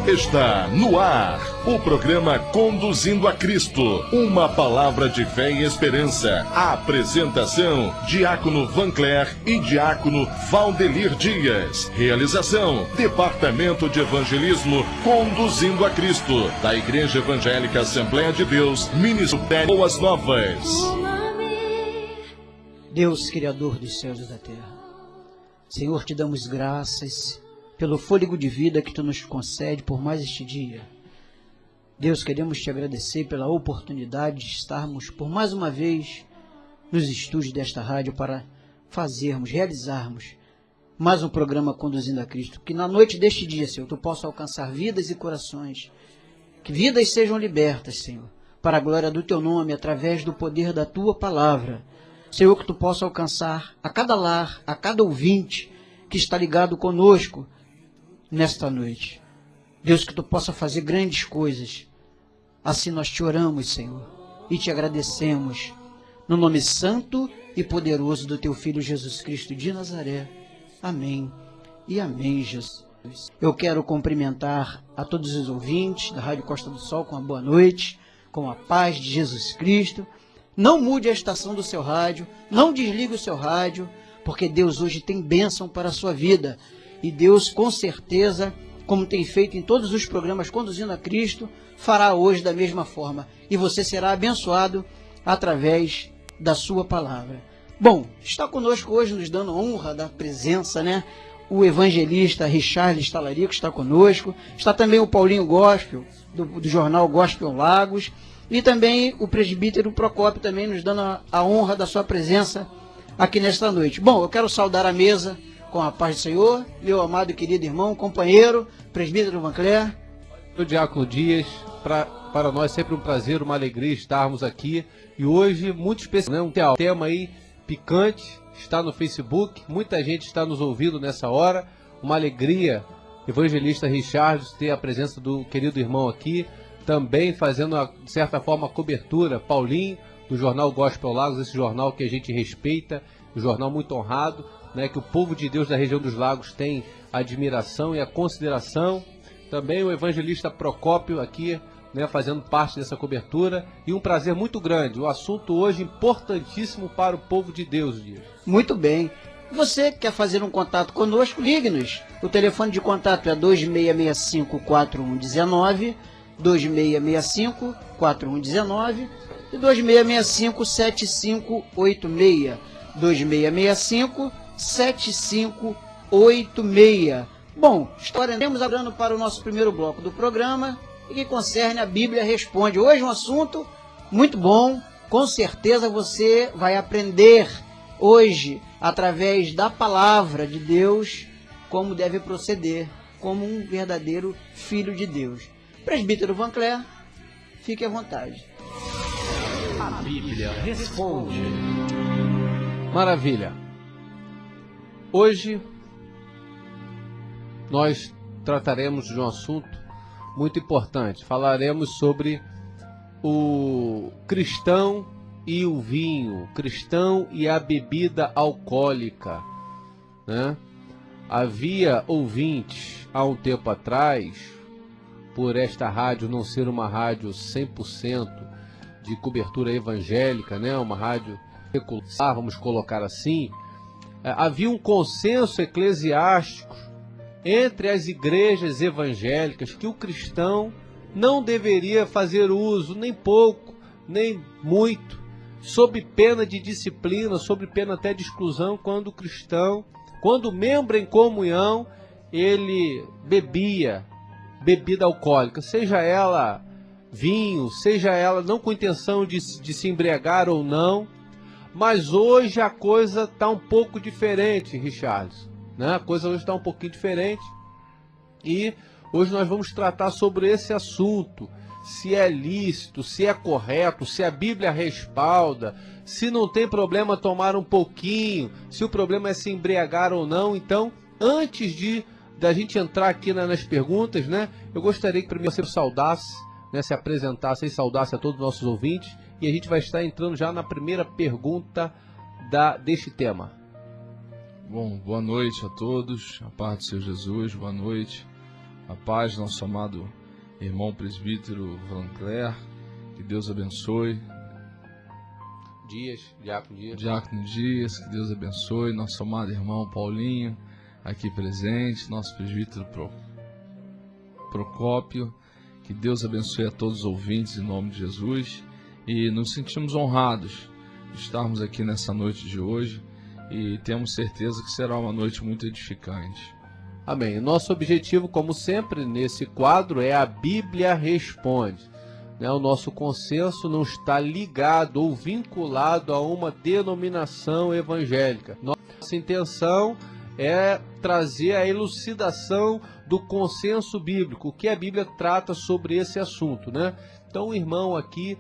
Está no ar o programa Conduzindo a Cristo, uma palavra de fé e esperança. A apresentação, Diácono Vancler e Diácono Valdelir Dias. Realização, Departamento de Evangelismo Conduzindo a Cristo, da Igreja Evangélica Assembleia de Deus, Ministério Boas Novas. Deus, Criador dos céus e da terra, Senhor, te damos graças pelo fôlego de vida que Tu nos concede por mais este dia. Deus, queremos Te agradecer pela oportunidade de estarmos por mais uma vez nos estúdios desta rádio para realizarmos mais um programa Conduzindo a Cristo. Que na noite deste dia, Senhor, Tu possa alcançar vidas e corações, que vidas sejam libertas, Senhor, para a glória do Teu nome, através do poder da Tua palavra. Senhor, que Tu possa alcançar a cada lar, a cada ouvinte que está ligado conosco nesta noite. Deus, que Tu possa fazer grandes coisas. Assim nós Te oramos, Senhor, e Te agradecemos, no nome santo e poderoso do Teu Filho Jesus Cristo de Nazaré. Amém e amém, Jesus. Eu quero cumprimentar a todos os ouvintes da Rádio Costa do Sol com a boa noite, com a paz de Jesus Cristo. Não mude a estação do seu rádio, não desligue o seu rádio, porque Deus hoje tem bênção para a sua vida. E Deus, com certeza, como tem feito em todos os programas Conduzindo a Cristo, fará hoje da mesma forma. E você será abençoado através da sua palavra. Bom, está conosco hoje, nos dando honra da presença, né? O evangelista Richard Stalarico está conosco. Está também o Paulinho Gospel, do jornal Gospel Lagos. E também o presbítero Procópio, também nos dando a honra da sua presença aqui nesta noite. Bom, eu quero saudar a mesa com a paz do Senhor, meu amado e querido irmão, companheiro, presbítero Vancler. O Diácono Dias, para nós sempre um prazer, uma alegria estarmos aqui. E hoje, muito especial, né? Um tema aí picante, está no Facebook, muita gente está nos ouvindo nessa hora. Uma alegria, evangelista Richard, ter a presença do querido irmão aqui, também fazendo, de certa forma, a cobertura, Paulinho, do jornal Gospel Lagos, esse jornal que a gente respeita, um jornal muito honrado, né, que o povo de Deus da região dos Lagos tem a admiração e a consideração. Também o evangelista Procópio aqui, né, fazendo parte dessa cobertura. E um prazer muito grande, o assunto hoje importantíssimo para o povo de Deus. Muito bem. Você quer fazer um contato conosco? Ligue-nos. O telefone de contato é 2665-4119, 2665-4119 e 2665-7586. 2665-7586. Bom, estaremos agora para o nosso primeiro bloco do programa, e que concerne a Bíblia Responde. Hoje um assunto muito bom, com certeza você vai aprender hoje, através da palavra de Deus, como deve proceder como um verdadeiro filho de Deus. Presbítero Vancler, fique à vontade. A Bíblia Responde. Maravilha. Hoje nós trataremos de um assunto muito importante. Falaremos sobre o cristão e o vinho, o cristão e a bebida alcoólica, né? Havia ouvintes há um tempo atrás, por esta rádio não ser uma rádio 100% de cobertura evangélica, né? Uma rádio secular, vamos colocar assim, havia um consenso eclesiástico entre as igrejas evangélicas que o cristão não deveria fazer uso, nem pouco, nem muito, sob pena de disciplina, sob pena até de exclusão, quando o cristão, quando o membro em comunhão, ele bebia bebida alcoólica, seja ela vinho, seja ela não com intenção de se embriagar ou não. Mas hoje a coisa está um pouco diferente, Richards, né? A coisa hoje está um pouquinho diferente. E hoje nós vamos tratar sobre esse assunto. Se é lícito, se é correto, se a Bíblia respalda, se não tem problema tomar um pouquinho, se o problema é se embriagar ou não. Então, antes da gente entrar aqui nas perguntas, né? Eu gostaria que primeiro você saudasse, né, se apresentasse e saudasse a todos os nossos ouvintes. E a gente vai estar entrando já na primeira pergunta deste tema. Bom, boa noite a todos, a paz do Senhor Jesus, boa noite. A paz, nosso amado irmão presbítero Vancler, que Deus abençoe. Diácono Dias, que Deus abençoe. Nosso amado irmão Paulinho, aqui presente, nosso presbítero Procópio, que Deus abençoe a todos os ouvintes em nome de Jesus. E nos sentimos honrados de estarmos aqui nessa noite de hoje e temos certeza que será uma noite muito edificante. Amém. Nosso objetivo, como sempre, nesse quadro é a Bíblia Responde. O nosso consenso não está ligado ou vinculado a uma denominação evangélica. Nossa intenção é trazer a elucidação do consenso bíblico, o que a Bíblia trata sobre esse assunto, né? Então o irmão aqui,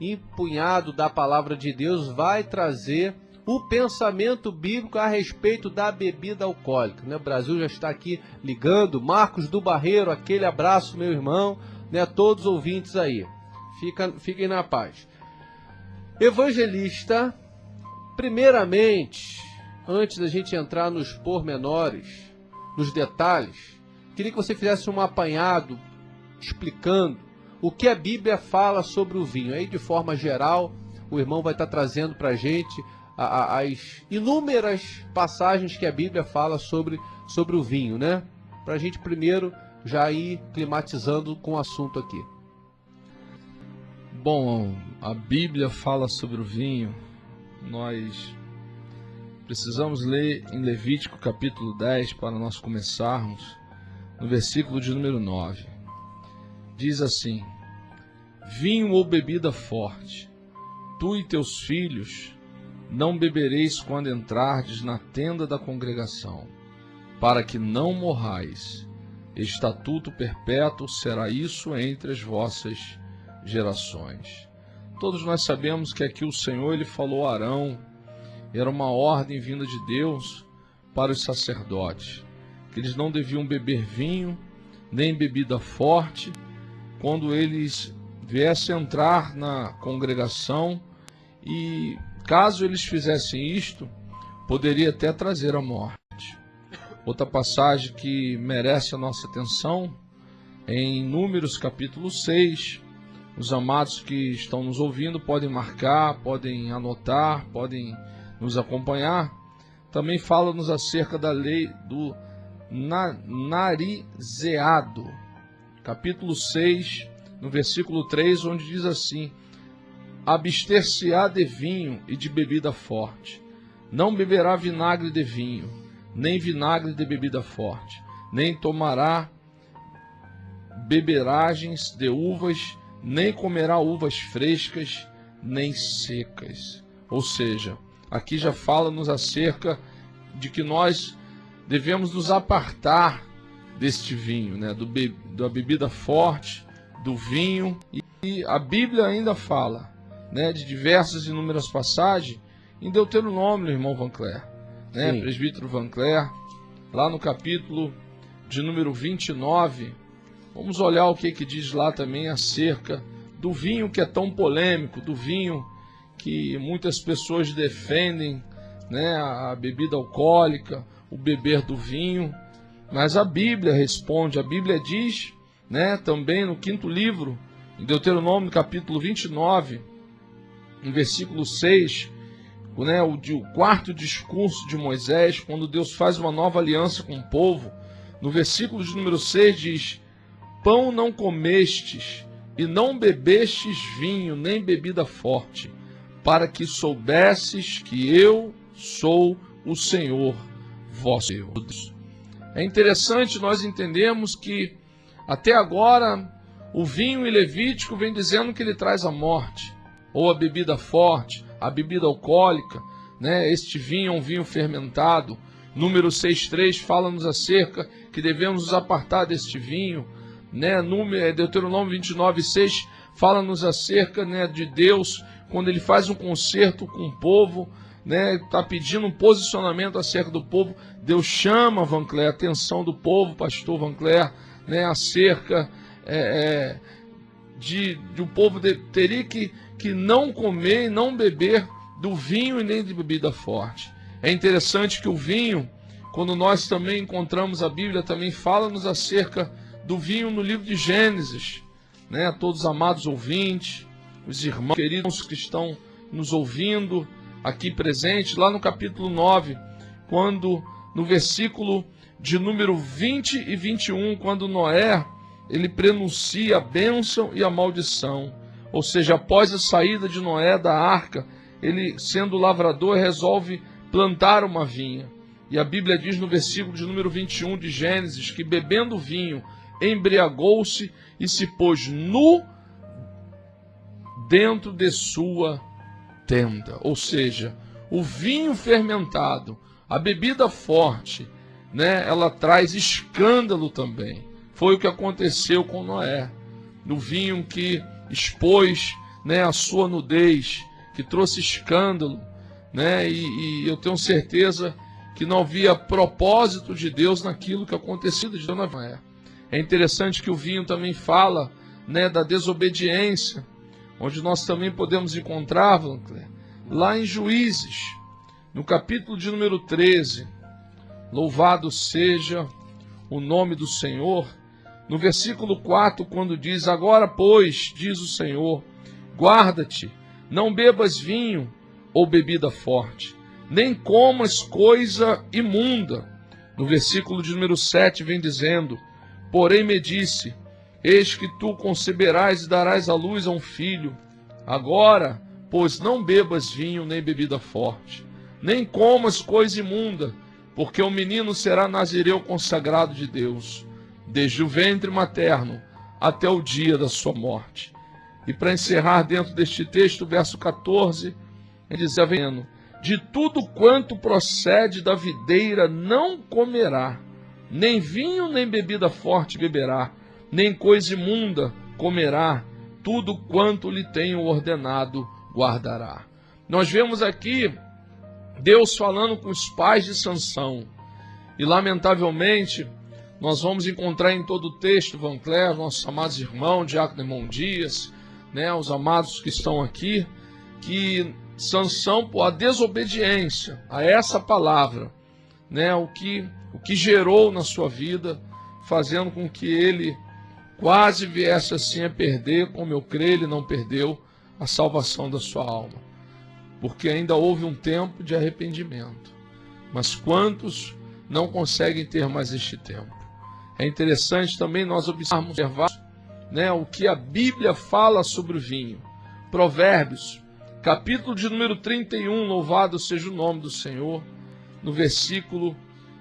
empunhado da palavra de Deus, vai trazer o pensamento bíblico a respeito da bebida alcoólica, né? O Brasil já está aqui ligando. Marcos do Barreiro, aquele abraço, meu irmão, né? Todos os ouvintes aí. Fiquem na paz. Evangelista, primeiramente, antes da gente entrar nos pormenores, nos detalhes, queria que você fizesse um apanhado explicando o que a Bíblia fala sobre o vinho. Aí, de forma geral, o irmão vai estar trazendo para a gente as inúmeras passagens que a Bíblia fala sobre o vinho, né? Para a gente primeiro já ir climatizando com o assunto aqui. Bom, a Bíblia fala sobre o vinho. Nós precisamos ler em Levítico capítulo 10 para nós começarmos, no versículo de número 9. Diz assim: vinho ou bebida forte, tu e teus filhos não bebereis quando entrardes na tenda da congregação, para que não morrais. Estatuto perpétuo será isso entre as vossas gerações. Todos nós sabemos que aqui o Senhor ele falou a Arão, era uma ordem vinda de Deus para os sacerdotes, que eles não deviam beber vinho, nem bebida forte, quando eles viessem entrar na congregação, e caso eles fizessem isto, poderia até trazer a morte. Outra passagem que merece a nossa atenção é em Números capítulo 6. Os amados que estão nos ouvindo podem marcar, podem anotar, podem nos acompanhar. Também fala-nos acerca da lei do narizeado. Capítulo 6, no versículo 3, onde diz assim: abster-se-á de vinho e de bebida forte. Não beberá vinagre de vinho, nem vinagre de bebida forte, nem tomará beberagens de uvas, nem comerá uvas frescas, nem secas. Ou seja, aqui já fala-nos acerca de que nós devemos nos apartar deste vinho, né? Da bebida forte, do vinho. E a Bíblia ainda fala, né, de diversas e inúmeras passagens em Deuteronômio, irmão Vancler, né, presbítero Vancler, lá no capítulo de número 29, vamos olhar o que diz lá também acerca do vinho que é tão polêmico, do vinho que muitas pessoas defendem, né, a bebida alcoólica, o beber do vinho, mas a Bíblia responde, a Bíblia diz, né, também no 5º livro, em Deuteronômio capítulo 29, em versículo 6, né, o 4º discurso de Moisés, quando Deus faz uma nova aliança com o povo, no versículo de número 6 diz: pão não comestes e não bebestes vinho nem bebida forte, para que soubesses que eu sou o Senhor vosso Deus. É interessante nós entendemos que até agora o vinho em Levítico vem dizendo que ele traz a morte, ou a bebida forte, a bebida alcoólica, né? Este vinho é um vinho fermentado. Número 6,3 fala-nos acerca que devemos nos apartar deste vinho, né? Deuteronômio 29,6 fala-nos acerca, né, de Deus, quando ele faz um concerto com o povo, né, está pedindo um posicionamento acerca do povo. Deus chama, Vancler, a atenção do povo, pastor Vancler, né, acerca de o povo teria que não comer e não beber do vinho e nem de bebida forte. É interessante que o vinho, quando nós também encontramos a Bíblia, também fala-nos acerca do vinho no livro de Gênesis, né? Todos os amados ouvintes, os irmãos queridos que estão nos ouvindo aqui presentes, lá no capítulo 9, quando no versículo de número 20 e 21, quando Noé, ele prenuncia a bênção e a maldição. Ou seja, após a saída de Noé da arca, ele, sendo lavrador, resolve plantar uma vinha. E a Bíblia diz no versículo de número 21 de Gênesis, que bebendo vinho, embriagou-se e se pôs nu dentro de sua tenda. Ou seja, o vinho fermentado, a bebida forte, né, ela traz escândalo também. Foi o que aconteceu com Noé. No vinho que expôs, né, a sua nudez, que trouxe escândalo, né, e eu tenho certeza que não havia propósito de Deus naquilo que aconteceu de Noé. É interessante que o vinho também fala, né, da desobediência, onde nós também podemos encontrar, lá em Juízes, no capítulo de número 13, louvado seja o nome do Senhor, no versículo 4, quando diz: agora, pois, diz o Senhor, guarda-te, não bebas vinho ou bebida forte, nem comas coisa imunda. No versículo de número 7 vem dizendo: porém me disse, eis que tu conceberás e darás à luz a um filho. Agora, pois, não bebas vinho nem bebida forte, nem comas coisa imunda, porque o menino será nazireu consagrado de Deus, desde o ventre materno até o dia da sua morte. E para encerrar dentro deste texto, verso 14, ele diz: de tudo quanto procede da videira não comerá, nem vinho nem bebida forte beberá, nem coisa imunda comerá, tudo quanto lhe tenho ordenado guardará. Nós vemos aqui Deus falando com os pais de Sansão, e lamentavelmente nós vamos encontrar em todo o texto, Van Cler, nossos amados irmãos, Diácono Irmão Dias, né, os amados que estão aqui, que Sansão, por a desobediência a essa palavra, né, o que gerou na sua vida, fazendo com que ele quase viesse assim a perder, como eu creio, ele não perdeu a salvação da sua alma, porque ainda houve um tempo de arrependimento. Mas quantos não conseguem ter mais este tempo? É interessante também nós observar, né, o que a Bíblia fala sobre o vinho. Provérbios, capítulo de número 31, louvado seja o nome do Senhor, no versículo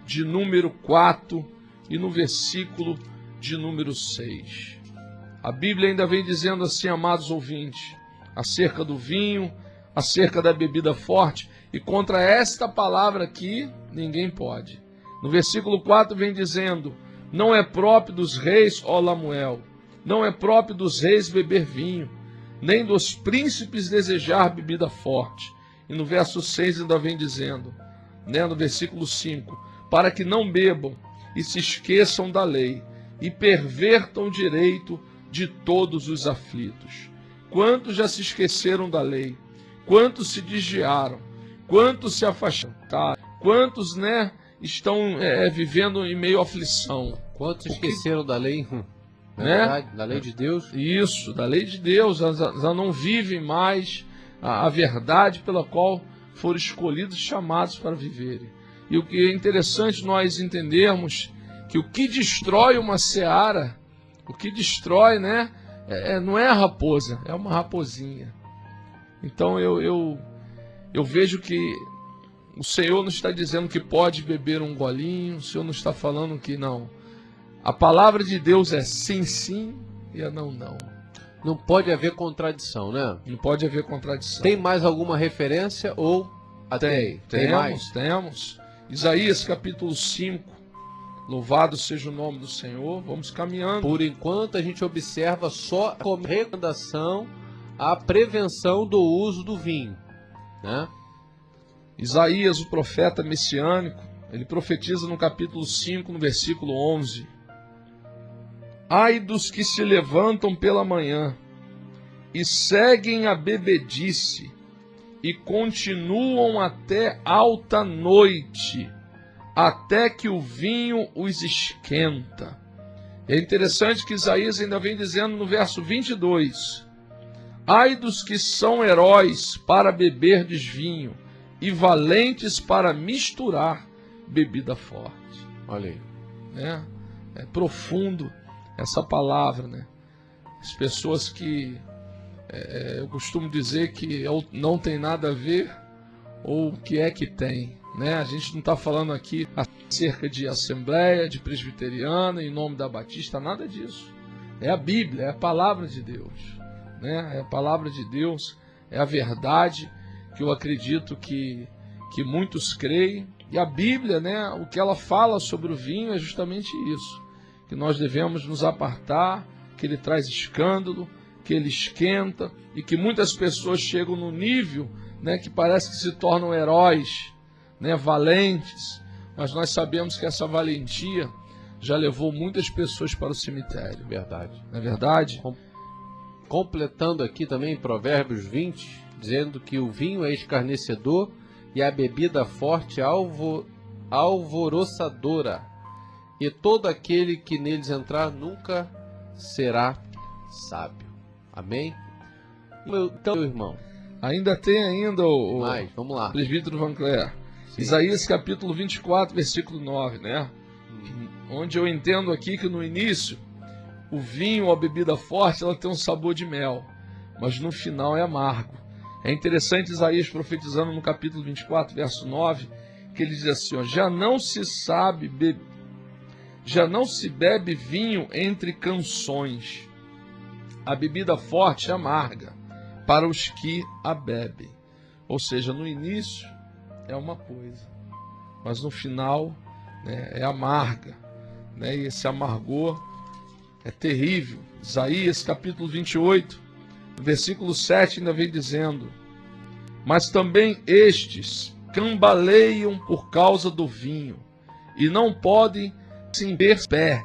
de número 4 e no versículo de número 6. A Bíblia ainda vem dizendo assim, amados ouvintes, acerca do vinho, acerca da bebida forte, e contra esta palavra aqui, ninguém pode. No versículo 4 vem dizendo: não é próprio dos reis, ó Lamuel, não é próprio dos reis beber vinho, nem dos príncipes desejar bebida forte. E no verso 6 ainda vem dizendo, né, no versículo 5, para que não bebam e se esqueçam da lei, e pervertam o direito de todos os aflitos. Quantos já se esqueceram da lei? Quantos se desviaram? Quantos se afastaram? Quantos, né, estão vivendo em meio à aflição? Quantos esqueceram da lei? Né? Verdade, da lei de Deus? Isso, da lei de Deus. Já não vivem mais a verdade pela qual foram escolhidos e chamados para viverem. E o que é interessante nós entendermos, que o que destrói uma seara, o que destrói, né, não é a raposa, é uma raposinha. Então eu vejo que o Senhor não está dizendo que pode beber um golinho, o Senhor não está falando que não. A palavra de Deus é sim, sim e é não, não. Não pode haver contradição, né? Não pode haver contradição. Tem mais alguma referência ou até Tem mais? Temos. Isaías capítulo 5. Louvado seja o nome do Senhor. Vamos caminhando. Por enquanto a gente observa só como recomendação a prevenção do uso do vinho, né? Isaías, o profeta messiânico, ele profetiza no capítulo 5, no versículo 11. Ai dos que se levantam pela manhã e seguem a bebedice e continuam até alta noite, até que o vinho os esquenta. É interessante que Isaías ainda vem dizendo no verso 22: ai dos que são heróis para beberdes vinho e valentes para misturar bebida forte. Olha aí. Né? É profundo essa palavra, né? As pessoas que eu costumo dizer que não tem nada a ver, ou o que é que tem, né? A gente não está falando aqui acerca de assembleia, de presbiteriana, em nome da Batista, nada disso. É a Bíblia, é a palavra de Deus, né? É a palavra de Deus, é a verdade que eu acredito que muitos creem. E a Bíblia, né, o que ela fala sobre o vinho é justamente isso, que nós devemos nos apartar, que ele traz escândalo, que ele esquenta, e que muitas pessoas chegam no nível, né, que parece que se tornam heróis, né, valentes, mas nós sabemos que essa valentia já levou muitas pessoas para o cemitério. Verdade. Não é verdade? Completando aqui também Provérbios 20, dizendo que o vinho é escarnecedor e a bebida forte alvoroçadora, e todo aquele que neles entrar nunca será sábio. Amém? Então, meu irmão. Ainda tem o Mais, vamos lá. presbítero Vancler. Sim. Isaías capítulo 24, versículo 9, né? Onde eu entendo aqui que no início o vinho, a bebida forte, ela tem um sabor de mel, mas no final é amargo. É interessante Isaías profetizando no capítulo 24, verso 9, que ele diz assim, ó, já não se bebe vinho entre canções. A bebida forte é amarga para os que a bebem. Ou seja, no início é uma coisa, mas no final, né, é amarga, né, e esse amargor é terrível. Isaías capítulo 28, versículo 7 ainda vem dizendo, mas também estes cambaleiam por causa do vinho e não podem se ver pé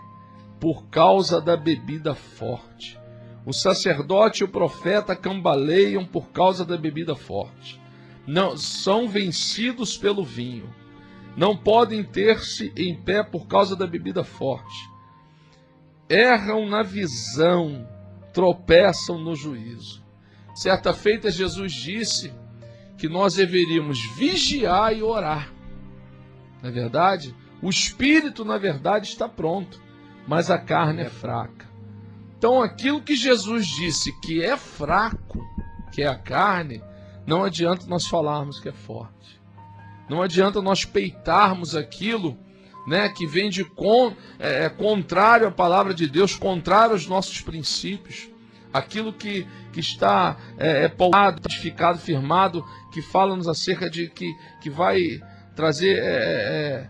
por causa da bebida forte. O sacerdote e o profeta cambaleiam por causa da bebida forte. Não são vencidos pelo vinho. Não podem ter-se em pé por causa da bebida forte. Erram na visão, tropeçam no juízo. Certa feita Jesus disse que nós deveríamos vigiar e orar. Não é verdade? O espírito, na verdade, está pronto, mas a carne é fraca. Então, aquilo que Jesus disse que é fraco, que é a carne, não adianta nós falarmos que é forte. Não adianta nós peitarmos aquilo, né, que vem de contrário à palavra de Deus, contrário aos nossos princípios. Aquilo que está pautado, edificado, firmado, que fala-nos acerca de que vai trazer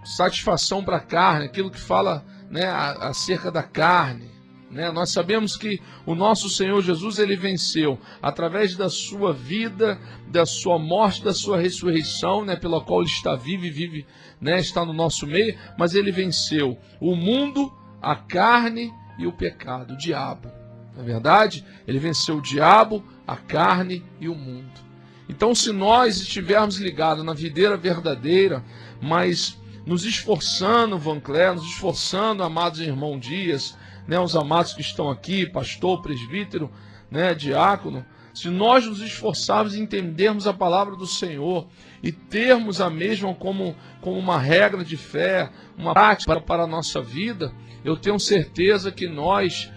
satisfação para a carne, aquilo que fala, né, acerca da carne, né? Nós sabemos que o nosso Senhor Jesus, ele venceu através da sua vida, da sua morte, da sua ressurreição, né, pela qual ele está vivo e vive, né, está no nosso meio, mas ele venceu o mundo, a carne e o pecado, o diabo. Na verdade, ele venceu o diabo, a carne e o mundo. Então, se nós estivermos ligados na videira verdadeira, mas nos esforçando, Vancler, nos esforçando, amados irmão Dias, né, os amados que estão aqui, pastor, presbítero, né, diácono, se nós nos esforçarmos em entendermos a palavra do Senhor e termos a mesma como uma regra de fé, uma prática para a nossa vida, eu tenho certeza que nós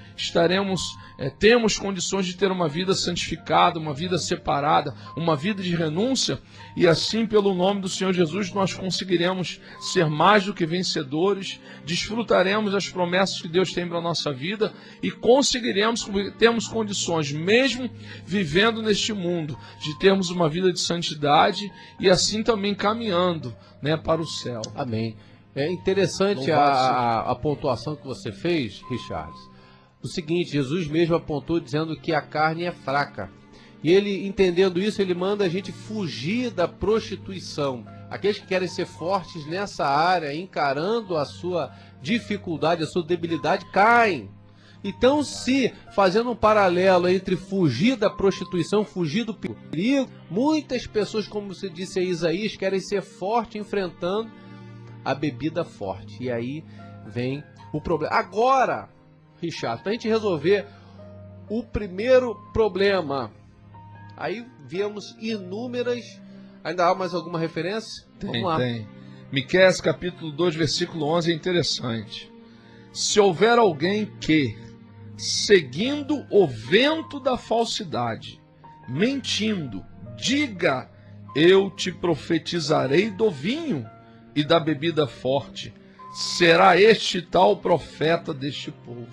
temos condições de ter uma vida santificada, uma vida separada, uma vida de renúncia, e assim, pelo nome do Senhor Jesus, nós conseguiremos ser mais do que vencedores, desfrutaremos as promessas que Deus tem para a nossa vida e conseguiremos, temos condições, mesmo vivendo neste mundo, de termos uma vida de santidade e assim também caminhando, né, para o céu. Amém. É interessante a pontuação que você fez, Richard. O seguinte, Jesus mesmo apontou dizendo que a carne é fraca. E ele, entendendo isso, ele manda a gente fugir da prostituição. Aqueles que querem ser fortes nessa área, encarando a sua dificuldade, a sua debilidade, caem. Então, se, fazendo um paralelo entre fugir da prostituição, fugir do perigo, muitas pessoas, como você disse aí, Isaías, querem ser fortes enfrentando a bebida forte. E aí vem o problema. Agora, Richard, para a gente resolver o primeiro problema, aí vemos inúmeras. Ainda há mais alguma referência? Vamos lá. Tem. Miqueias capítulo 2, versículo 11 é interessante. Se houver alguém que, seguindo o vento da falsidade, mentindo, diga: eu te profetizarei do vinho e da bebida forte, será este tal profeta deste povo.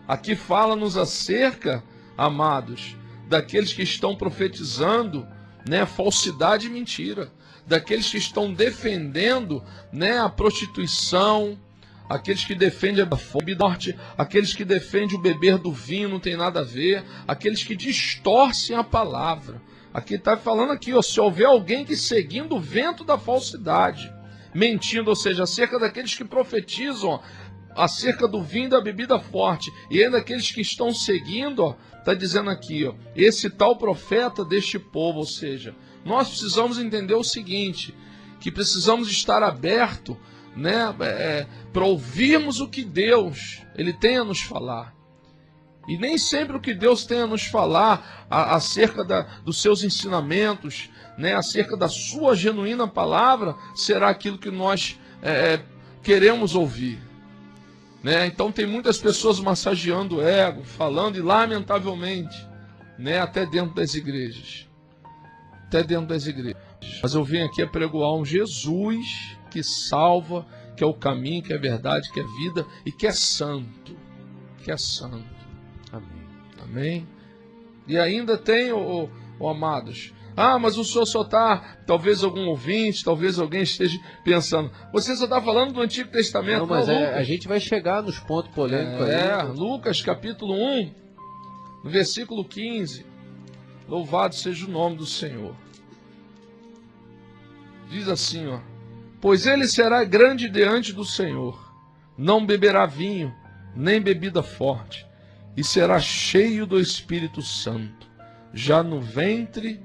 Aqui fala-nos acerca, amados, daqueles que estão profetizando, né, falsidade e mentira, daqueles que estão defendendo, né, a prostituição, aqueles que defendem a morte, aqueles que defendem o beber do vinho, não tem nada a ver, aqueles que distorcem a palavra. Aqui está falando aqui, ó, se houver alguém que seguindo o vento da falsidade, mentindo, ou seja, acerca daqueles que profetizam acerca do vinho e da bebida forte, e ainda aqueles que estão seguindo, está dizendo aqui, ó, esse tal profeta deste povo, ou seja, nós precisamos entender o seguinte, que precisamos estar abertos, né, para ouvirmos o que Deus ele tem a nos falar. E nem sempre o que Deus tem a nos falar acerca dos seus ensinamentos, né, acerca da sua genuína palavra, será aquilo que nós queremos ouvir. Né? Então tem muitas pessoas massageando o ego, falando, e lamentavelmente, né, até dentro das igrejas. Até dentro das igrejas. Mas eu vim aqui a pregoar um Jesus que salva, que é o caminho, que é a verdade, que é a vida e que é santo. Que é santo. Amém. Amém? E ainda tem, amados, mas o senhor só está, talvez algum ouvinte, talvez alguém esteja pensando, você só está falando do Antigo Testamento. Não, mas a gente vai chegar nos pontos polêmicos aí. Lucas capítulo 1, no versículo 15, louvado seja o nome do Senhor. Diz assim, ó, pois ele será grande diante do Senhor, não beberá vinho, nem bebida forte, e será cheio do Espírito Santo, já no ventre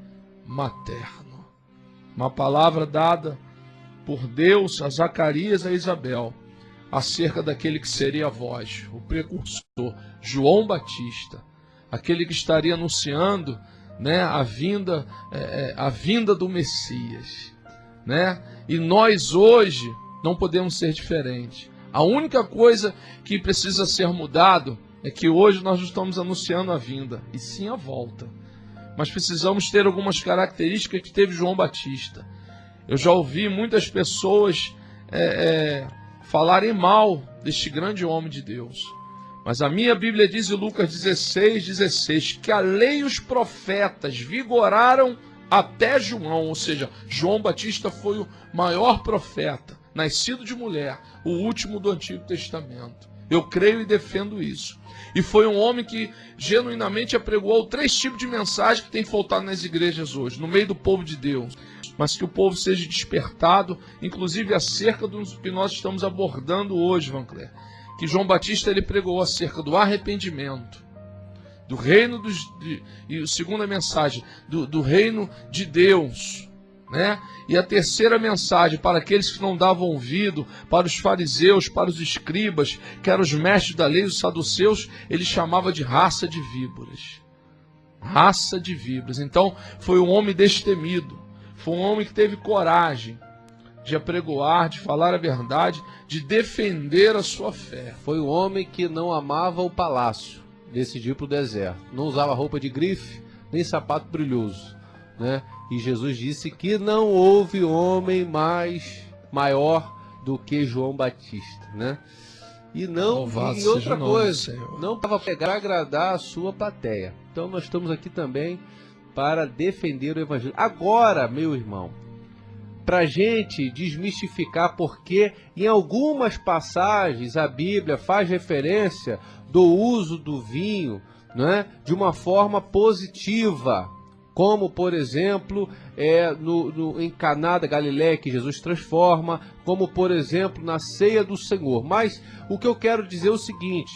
materno. Uma palavra dada por Deus a Zacarias e a Isabel, acerca daquele que seria a voz, o precursor, João Batista, aquele que estaria anunciando, né, a vinda do Messias. Né? E nós hoje não podemos ser diferentes. A única coisa que precisa ser mudado é que hoje nós não estamos anunciando a vinda, e sim a volta. Mas precisamos ter algumas características que teve João Batista. Eu já ouvi muitas pessoas falarem mal deste grande homem de Deus. Mas a minha Bíblia diz em Lucas 16, que a lei e os profetas vigoraram até João, ou seja, João Batista foi o maior profeta, nascido de mulher, o último do Antigo Testamento. Eu creio e defendo isso. E foi um homem que genuinamente apregoou 3 tipos de mensagem que tem faltado nas igrejas hoje, no meio do povo de Deus. Mas que o povo seja despertado, inclusive acerca do que nós estamos abordando hoje, Vancler. Que João Batista ele pregou acerca do arrependimento, do reino e a segunda mensagem, do reino de Deus, né? E a terceira mensagem, para aqueles que não davam ouvido, para os fariseus, para os escribas, que eram os mestres da lei, os saduceus, ele chamava de raça de víboras. Raça de víboras. Então, foi um homem destemido, foi um homem que teve coragem de apregoar, de falar a verdade, de defender a sua fé. Foi um homem que não amava o palácio, decidiu para o deserto. Não usava roupa de grife, nem sapato brilhoso, né? E Jesus disse que não houve homem maior do que João Batista, né? E não, e outra coisa, não para pegar agradar a sua plateia. Então nós estamos aqui também para defender o evangelho. Agora, meu irmão, para a gente desmistificar, porque em algumas passagens a Bíblia faz referência do uso do vinho, né, de uma forma positiva, como por exemplo em Caná da Galileia, que Jesus transforma, como por exemplo na ceia do Senhor. Mas o que eu quero dizer é o seguinte: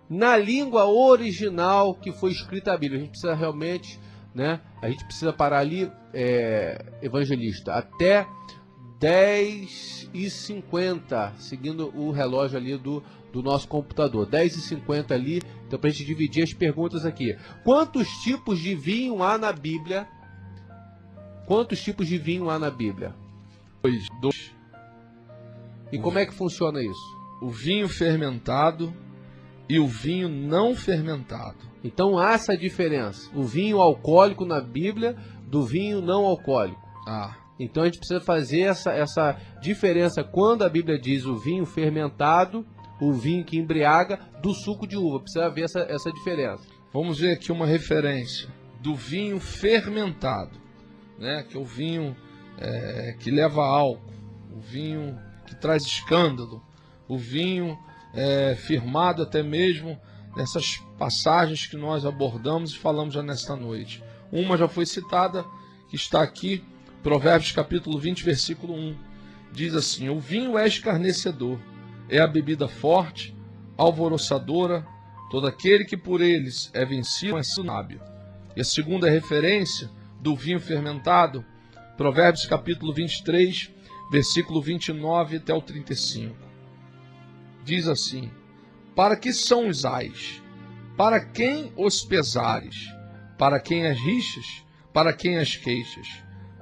na língua original que foi escrita a Bíblia, a gente precisa realmente, né, a gente precisa parar ali, evangelista, até 10h50, seguindo o relógio ali do nosso computador. 10h50 ali, então para a gente dividir as perguntas aqui. Quantos tipos de vinho há na Bíblia? Quantos tipos de vinho há na Bíblia? Dois. E como é que funciona isso? O vinho fermentado e o vinho não fermentado. Então há essa diferença. O vinho alcoólico na Bíblia do vinho não alcoólico. Então a gente precisa fazer essa diferença quando a Bíblia diz o vinho fermentado, o vinho que embriaga, do suco de uva. Precisa ver essa diferença. Vamos ver aqui uma referência do vinho fermentado, né? Que é o vinho que leva álcool, o vinho que traz escândalo, o vinho firmado até mesmo nessas passagens que nós abordamos e falamos já nesta noite. Uma já foi citada, que está aqui, Provérbios capítulo 20, versículo 1. Diz assim: o vinho é escarnecedor, é a bebida forte, alvoroçadora, todo aquele que por eles é vencido é sábio. E a segunda referência do vinho fermentado, Provérbios capítulo 23, versículo 29 até o 35. Diz assim: para que são os ais? Para quem os pesares? Para quem as rixas? Para quem as queixas?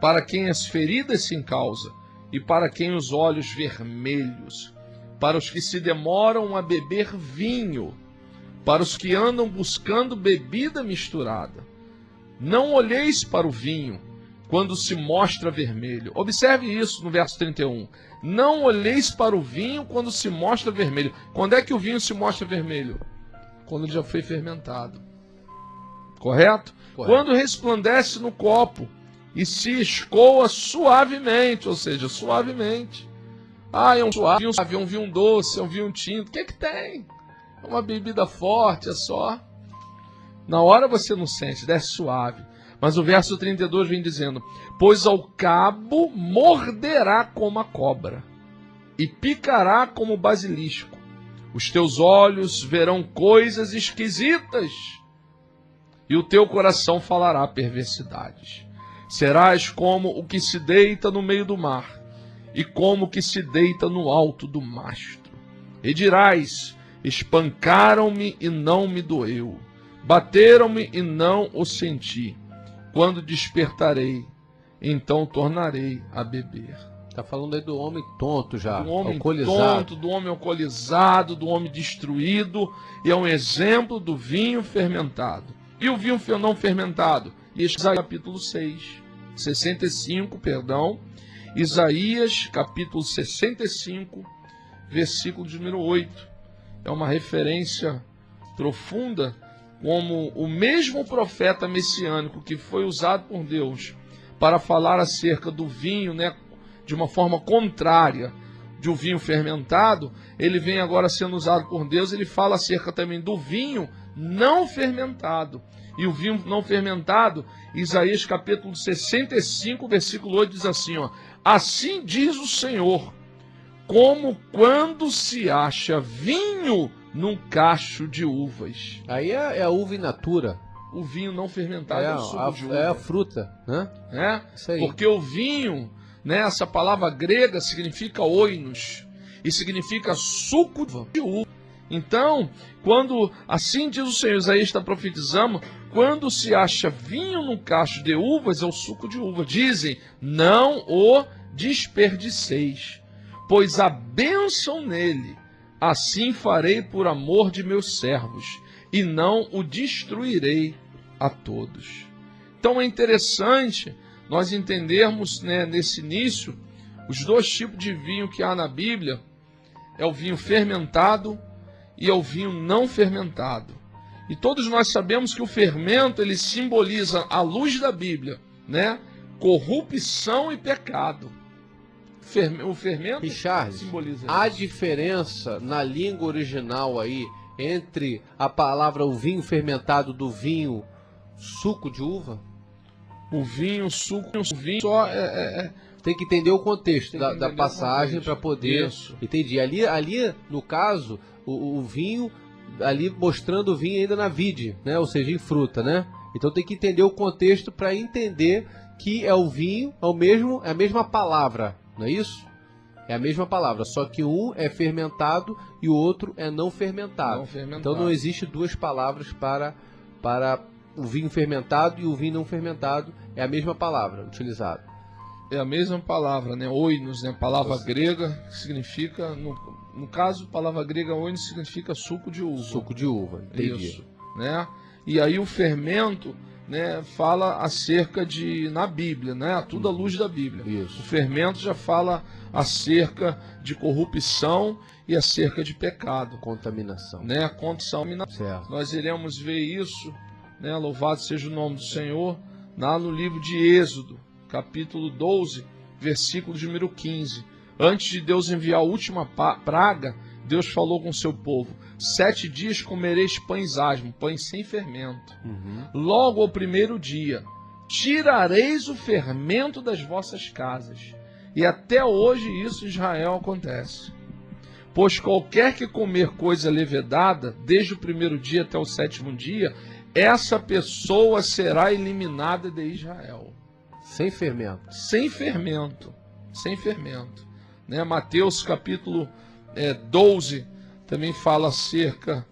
Para quem as feridas sem causa? E para quem os olhos vermelhos? Para os que se demoram a beber vinho, para os que andam buscando bebida misturada. Não olheis para o vinho quando se mostra vermelho. Observe isso no verso 31. Não olheis para o vinho quando se mostra vermelho. Quando é que o vinho se mostra vermelho? Quando ele já foi fermentado. Correto? Quando resplandece no copo e se escoa suavemente, ou seja, suavemente. É um suave, um vinho doce, é um vinho tinto. O que é que tem? É uma bebida forte, é só. Na hora você não sente, desce suave. Mas o verso 32 vem dizendo: pois ao cabo morderá como a cobra, e picará como o basilisco. Os teus olhos verão coisas esquisitas, e o teu coração falará perversidades. Serás como o que se deita no meio do mar, e como o que se deita no alto do mastro. E dirás: espancaram-me e não me doeu, bateram-me e não o senti. Quando despertarei, então tornarei a beber. Está falando aí do homem tonto já, do homem alcoolizado. Tonto, do homem alcoolizado, do homem destruído, e é um exemplo do vinho fermentado. E o vinho não fermentado? Isaías capítulo 65, Isaías capítulo 65, versículo de número 8. É uma referência profunda, como o mesmo profeta messiânico que foi usado por Deus para falar acerca do vinho, né, de uma forma contrária de um vinho fermentado, ele vem agora sendo usado por Deus. Ele fala acerca também do vinho não fermentado. E o vinho não fermentado, Isaías capítulo 65, versículo 8 diz assim, assim diz o Senhor, como quando se acha vinho num cacho de uvas. Aí é a uva in natura. O vinho não fermentado é o suco de uva. É a fruta, né? Isso aí. Porque o vinho, né, essa palavra grega significa oinos e significa suco de uva. Então, quando, assim diz o Senhor, Isaías está profetizando, quando se acha vinho num cacho de uvas, é o suco de uva. Dizem, não o desperdiceis, pois há bênção nele. Assim farei por amor de meus servos, e não o destruirei a todos. Então é interessante nós entendermos, né, nesse início, os dois tipos de vinho que há na Bíblia. É o vinho fermentado e é o vinho não fermentado. E todos nós sabemos que o fermento, ele simboliza, à luz da Bíblia, né, corrupção e pecado. O fermento simboliza isso. Há diferença na língua original aí entre a palavra o vinho fermentado do vinho suco de uva? O vinho, suco, o vinho só tem que entender o contexto da passagem para poder... Isso. Entendi. Ali, no caso, o vinho, ali mostrando o vinho ainda na vide, né? Ou seja, em fruta, né? Então tem que entender o contexto para entender que é o vinho, é a mesma palavra. não é isso? É a mesma palavra, só que um é fermentado e o outro é não fermentado. Não fermentado. Então não existe duas palavras para o vinho fermentado e o vinho não fermentado. É a mesma palavra utilizada. É a mesma palavra, né? Oinos, né? Palavra grega que significa, no caso, palavra grega oinos significa suco de uva. Suco de uva, entendi. Isso, né? E aí o fermento, né, fala acerca de, na Bíblia, né? Tudo à luz da Bíblia. Isso. O fermento já fala acerca de corrupção e acerca de pecado. Contaminação. Né? A contaminação. Certo. Nós iremos ver isso, né? Louvado seja o nome do Senhor, lá no livro de Êxodo, capítulo 12, versículo de número 15. Antes de Deus enviar a última praga, Deus falou com o seu povo: 7 dias comereis pães asmos, pães sem fermento. Logo ao primeiro dia, tirareis o fermento das vossas casas. E até hoje isso em Israel acontece. Pois qualquer que comer coisa levedada, desde o primeiro dia até o 7º dia, essa pessoa será eliminada de Israel. Sem fermento. Sem fermento. Sem fermento. Né? Mateus capítulo 12 também fala acerca,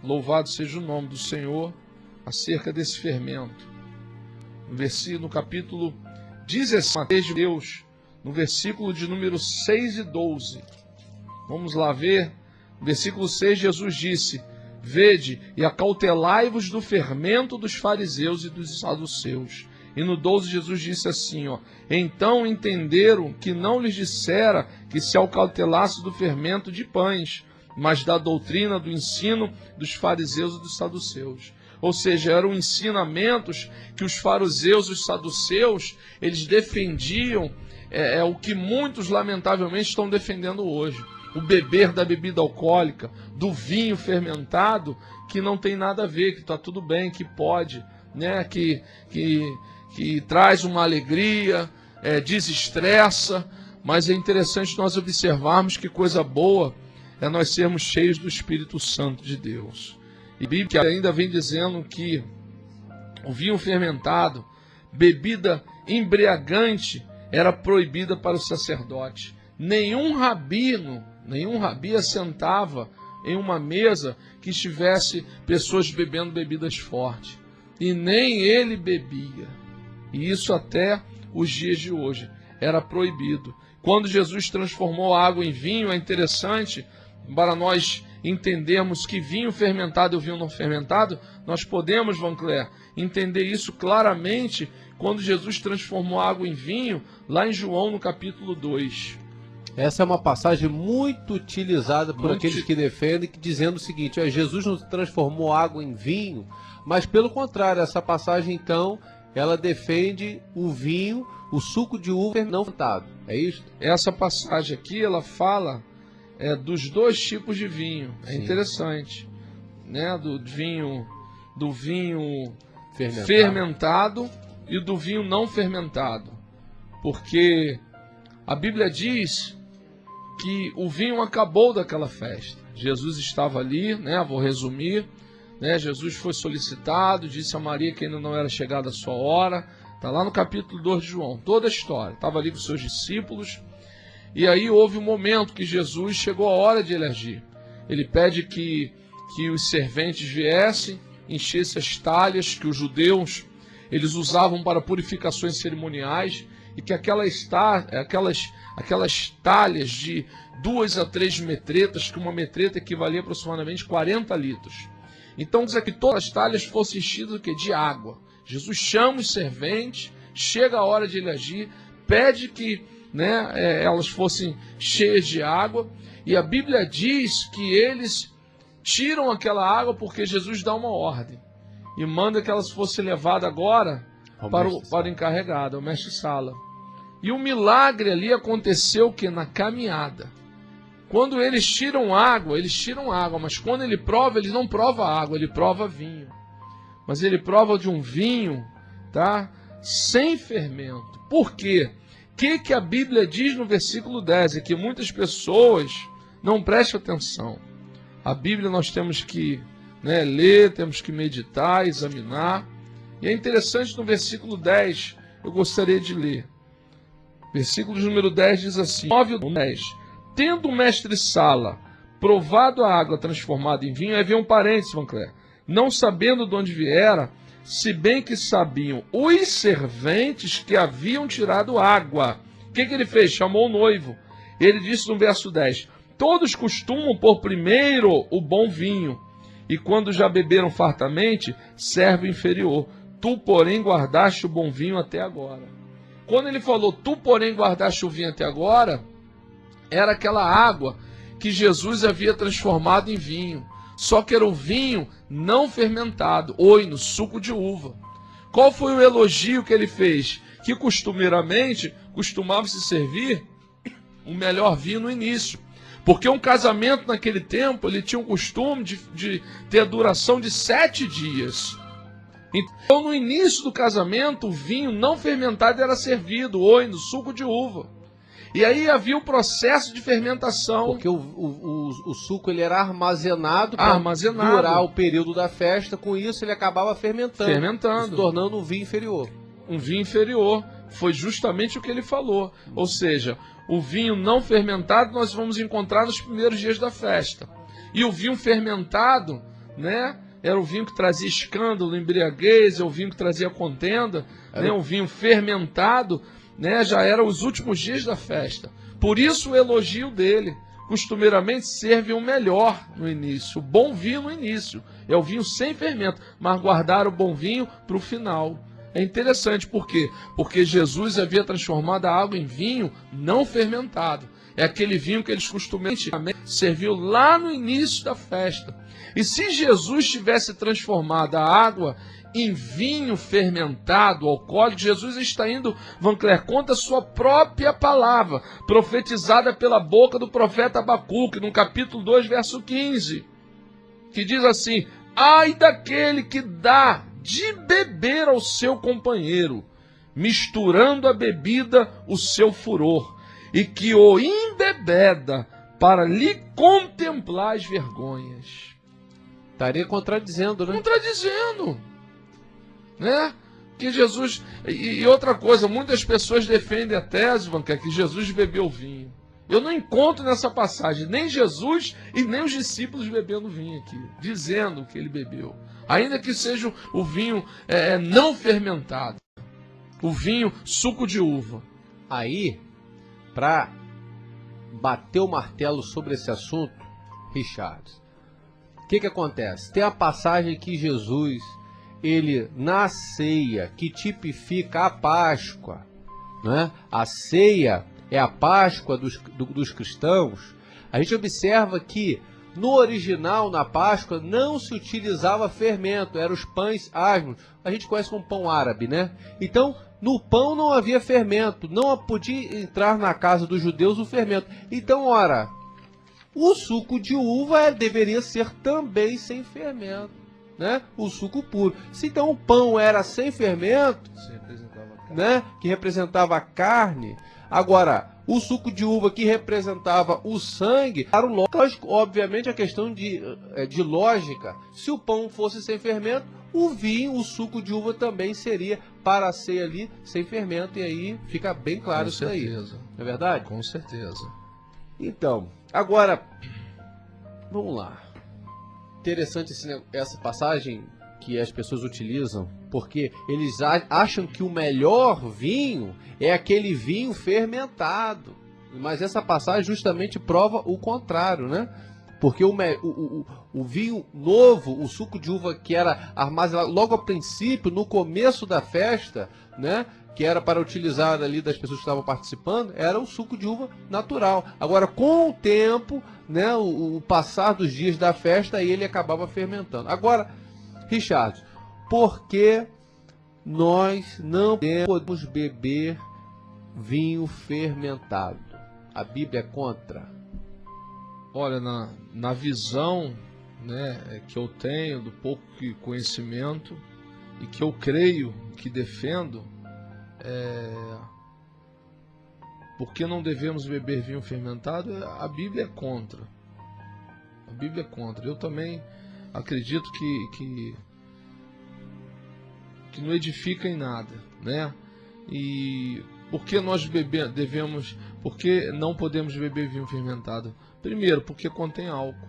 louvado seja o nome do Senhor, acerca desse fermento. No capítulo 16 de Deus, no versículo de número 6 e 12. Vamos lá ver. Versículo 6, Jesus disse: Vede e acautelai-vos do fermento dos fariseus e dos saduceus. E no 12 Jesus disse assim, então entenderam que não lhes dissera que se acautelasse do fermento de pães, mas da doutrina do ensino dos fariseus e dos saduceus. Ou seja, eram ensinamentos que os fariseus e os saduceus, eles defendiam, o que muitos lamentavelmente estão defendendo hoje. O beber da bebida alcoólica, do vinho fermentado, que não tem nada a ver, que está tudo bem, que pode, né? que traz uma alegria, desestressa, mas é interessante nós observarmos que coisa boa é nós sermos cheios do Espírito Santo de Deus. E a Bíblia ainda vem dizendo que o vinho fermentado, bebida embriagante, era proibida para o sacerdote. Nenhum rabi assentava em uma mesa que estivesse pessoas bebendo bebidas fortes. E nem ele bebia. E isso até os dias de hoje era proibido. Quando Jesus transformou a água em vinho, é interessante para nós entendermos que vinho fermentado e o vinho não fermentado, nós podemos, Vancler, entender isso claramente quando Jesus transformou a água em vinho, lá em João, no capítulo 2. Essa é uma passagem muito utilizada por aqueles que defendem, dizendo o seguinte: Jesus não transformou água em vinho, mas pelo contrário, essa passagem então, ela defende o vinho, o suco de uva não fermentado. É isso? Essa passagem aqui, ela fala dos dois tipos de vinho. É interessante, né? Do vinho fermentado e do vinho não fermentado. Porque a Bíblia diz que o vinho acabou daquela festa. Jesus estava ali, né? Vou resumir, né? Jesus foi solicitado, disse a Maria que ainda não era chegada a sua hora. Está lá no capítulo 2 de João, toda a história. Estava ali com seus discípulos. E aí houve um momento que Jesus chegou a hora de ele agir. Ele pede que os serventes viessem, enchessem as talhas que os judeus eles usavam para purificações cerimoniais, e que aquelas talhas de 2 a 3 metretas, que uma metreta equivalia a aproximadamente 40 litros. Então, diz que todas as talhas fossem enchidas de água. Jesus chama os serventes, chega a hora de ele agir, pede que elas fossem cheias de água, e a Bíblia diz que eles tiram aquela água porque Jesus dá uma ordem e manda que elas fossem levadas agora para o encarregado, ao mestre-sala. E o milagre ali aconteceu que na caminhada, quando eles tiram água, mas quando ele prova, ele não prova água, ele prova vinho. Mas ele prova de um vinho, tá? Sem fermento. Por quê? O que a Bíblia diz no versículo 10? É que muitas pessoas não prestam atenção. A Bíblia nós temos que ler, temos que meditar, examinar. E é interessante no versículo 10, eu gostaria de ler. Versículo de número 10 diz assim, 9 ou 10. Tendo o mestre-sala provado a água transformada em vinho, aí vem um parênteses, Vancler, não sabendo de onde viera, se bem que sabiam os serventes que haviam tirado água. O que ele fez? Chamou o noivo. Ele disse no verso 10, todos costumam pôr primeiro o bom vinho, e quando já beberam fartamente, serve o inferior. Tu, porém, guardaste o bom vinho até agora. Quando ele falou, tu, porém, guardaste o vinho até agora, era aquela água que Jesus havia transformado em vinho. Só que era o vinho não fermentado, oino, suco de uva. Qual foi o elogio que ele fez? Que costumeiramente costumava se servir o melhor vinho no início. Porque um casamento naquele tempo, ele tinha o costume de ter a duração de 7 dias. Então, no início do casamento, o vinho não fermentado era servido, oino, suco de uva. E aí havia o processo de fermentação. Porque o suco ele era armazenado para durar o período da festa. Com isso, ele acabava fermentando. Se tornando um vinho inferior. Um vinho inferior. Foi justamente o que ele falou. Ou seja, o vinho não fermentado nós vamos encontrar nos primeiros dias da festa. E o vinho fermentado, né? Era o vinho que trazia escândalo, embriaguez, é o vinho que trazia contenda, né? O vinho fermentado, né? Já era os últimos dias da festa. Por isso o elogio dele. Costumeiramente serve o melhor no início, o bom vinho no início. É o vinho sem fermento, mas guardar o bom vinho para o final. É interessante, por quê? Porque Jesus havia transformado a água em vinho não fermentado. É aquele vinho que eles costumeiramente serviam lá no início da festa. E se Jesus tivesse transformado a água em vinho fermentado, alcoólico, Jesus está indo, Vancler, conta a sua própria palavra, profetizada pela boca do profeta Abacuque, no capítulo 2, verso 15, que diz assim, ai daquele que dá de beber ao seu companheiro, misturando a bebida o seu furor, e que o embebeda para lhe contemplar as vergonhas. Estaria contradizendo, né? Contradizendo, né? Que Jesus... E outra coisa, muitas pessoas defendem a tese, Vanca, que Jesus bebeu vinho. Eu não encontro nessa passagem nem Jesus e nem os discípulos bebendo vinho aqui, dizendo que ele bebeu. Ainda que seja o vinho não fermentado, o vinho suco de uva. Aí, para bater o martelo sobre esse assunto, Richard, o que acontece? Tem a passagem que Jesus, ele na ceia, que tipifica a Páscoa, né? A ceia é a Páscoa dos cristãos. A gente observa que no original, na Páscoa, não se utilizava fermento, eram os pães asmos. A gente conhece como pão árabe, né? Então, no pão não havia fermento, não podia entrar na casa dos judeus o fermento. Então, ora, o suco de uva deveria ser também sem fermento, né? O suco puro. Se então o pão era sem fermento, né? Que representava a carne, agora o suco de uva que representava o sangue, era lógico, obviamente a questão de lógica. Se o pão fosse sem fermento, o vinho, o suco de uva também seria para ser ali sem fermento, e aí fica bem claro isso aí. Não é verdade? Com certeza. Então, agora, vamos lá. Interessante essa passagem que as pessoas utilizam, porque eles acham que o melhor vinho é aquele vinho fermentado. Mas essa passagem justamente prova o contrário, né? Porque o vinho novo, o suco de uva que era armazenado logo ao princípio, no começo da festa, né? Que era para utilizar ali das pessoas que estavam participando, era o suco de uva natural. Agora, com o tempo, né? O passar dos dias da festa, aí ele acabava fermentando. Agora, Richard, por que nós não podemos beber vinho fermentado? A Bíblia é contra. Olha, na visão, né, que eu tenho, do pouco conhecimento, e que eu creio, que defendo, por que não devemos beber vinho fermentado? A Bíblia é contra. A Bíblia é contra. Eu também acredito que não edifica em nada, né? E por que nós por que não podemos beber vinho fermentado? Primeiro, porque contém álcool.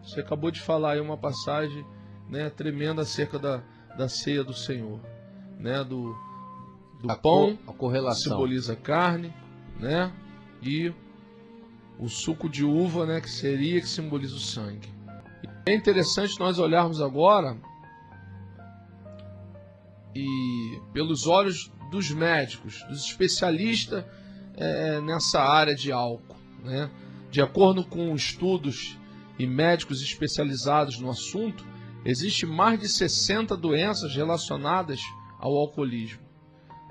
Você acabou de falar aí uma passagem, né, tremenda acerca da ceia do Senhor, né, do pão, a correlação simboliza a carne, né, e o suco de uva, né, que simboliza o sangue. É interessante nós olharmos agora e pelos olhos dos médicos, dos especialistas nessa área de álcool, né? De acordo com estudos e médicos especializados no assunto, existe mais de 60 doenças relacionadas ao alcoolismo.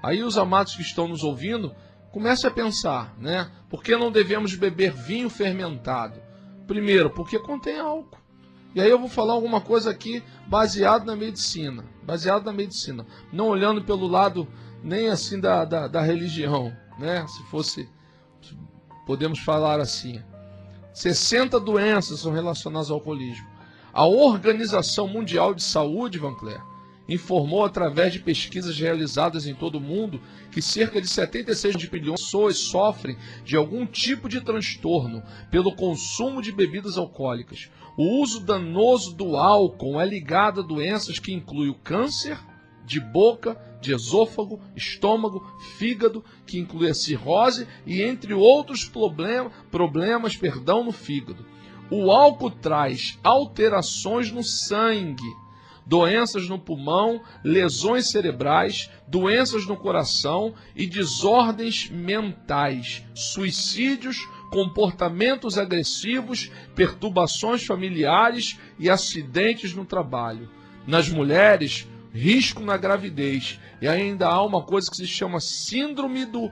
Aí os amados que estão nos ouvindo, comecem a pensar, né? Por que não devemos beber vinho fermentado? Primeiro, porque contém álcool. E aí eu vou falar alguma coisa aqui baseado na medicina. Não olhando pelo lado nem assim da religião, né? Se fosse, podemos falar assim. 60 doenças são relacionadas ao alcoolismo. A Organização Mundial de Saúde, Van Clair, informou através de pesquisas realizadas em todo o mundo que cerca de 76 milhões de pessoas sofrem de algum tipo de transtorno pelo consumo de bebidas alcoólicas. O uso danoso do álcool é ligado a doenças que incluem o câncer de boca, de esôfago, estômago, fígado, que inclui a cirrose e entre outros problemas no fígado. O álcool traz alterações no sangue, doenças no pulmão, lesões cerebrais, doenças no coração e desordens mentais, suicídios, comportamentos agressivos, perturbações familiares e acidentes no trabalho. Nas mulheres, risco na gravidez. E ainda há uma coisa que se chama síndrome do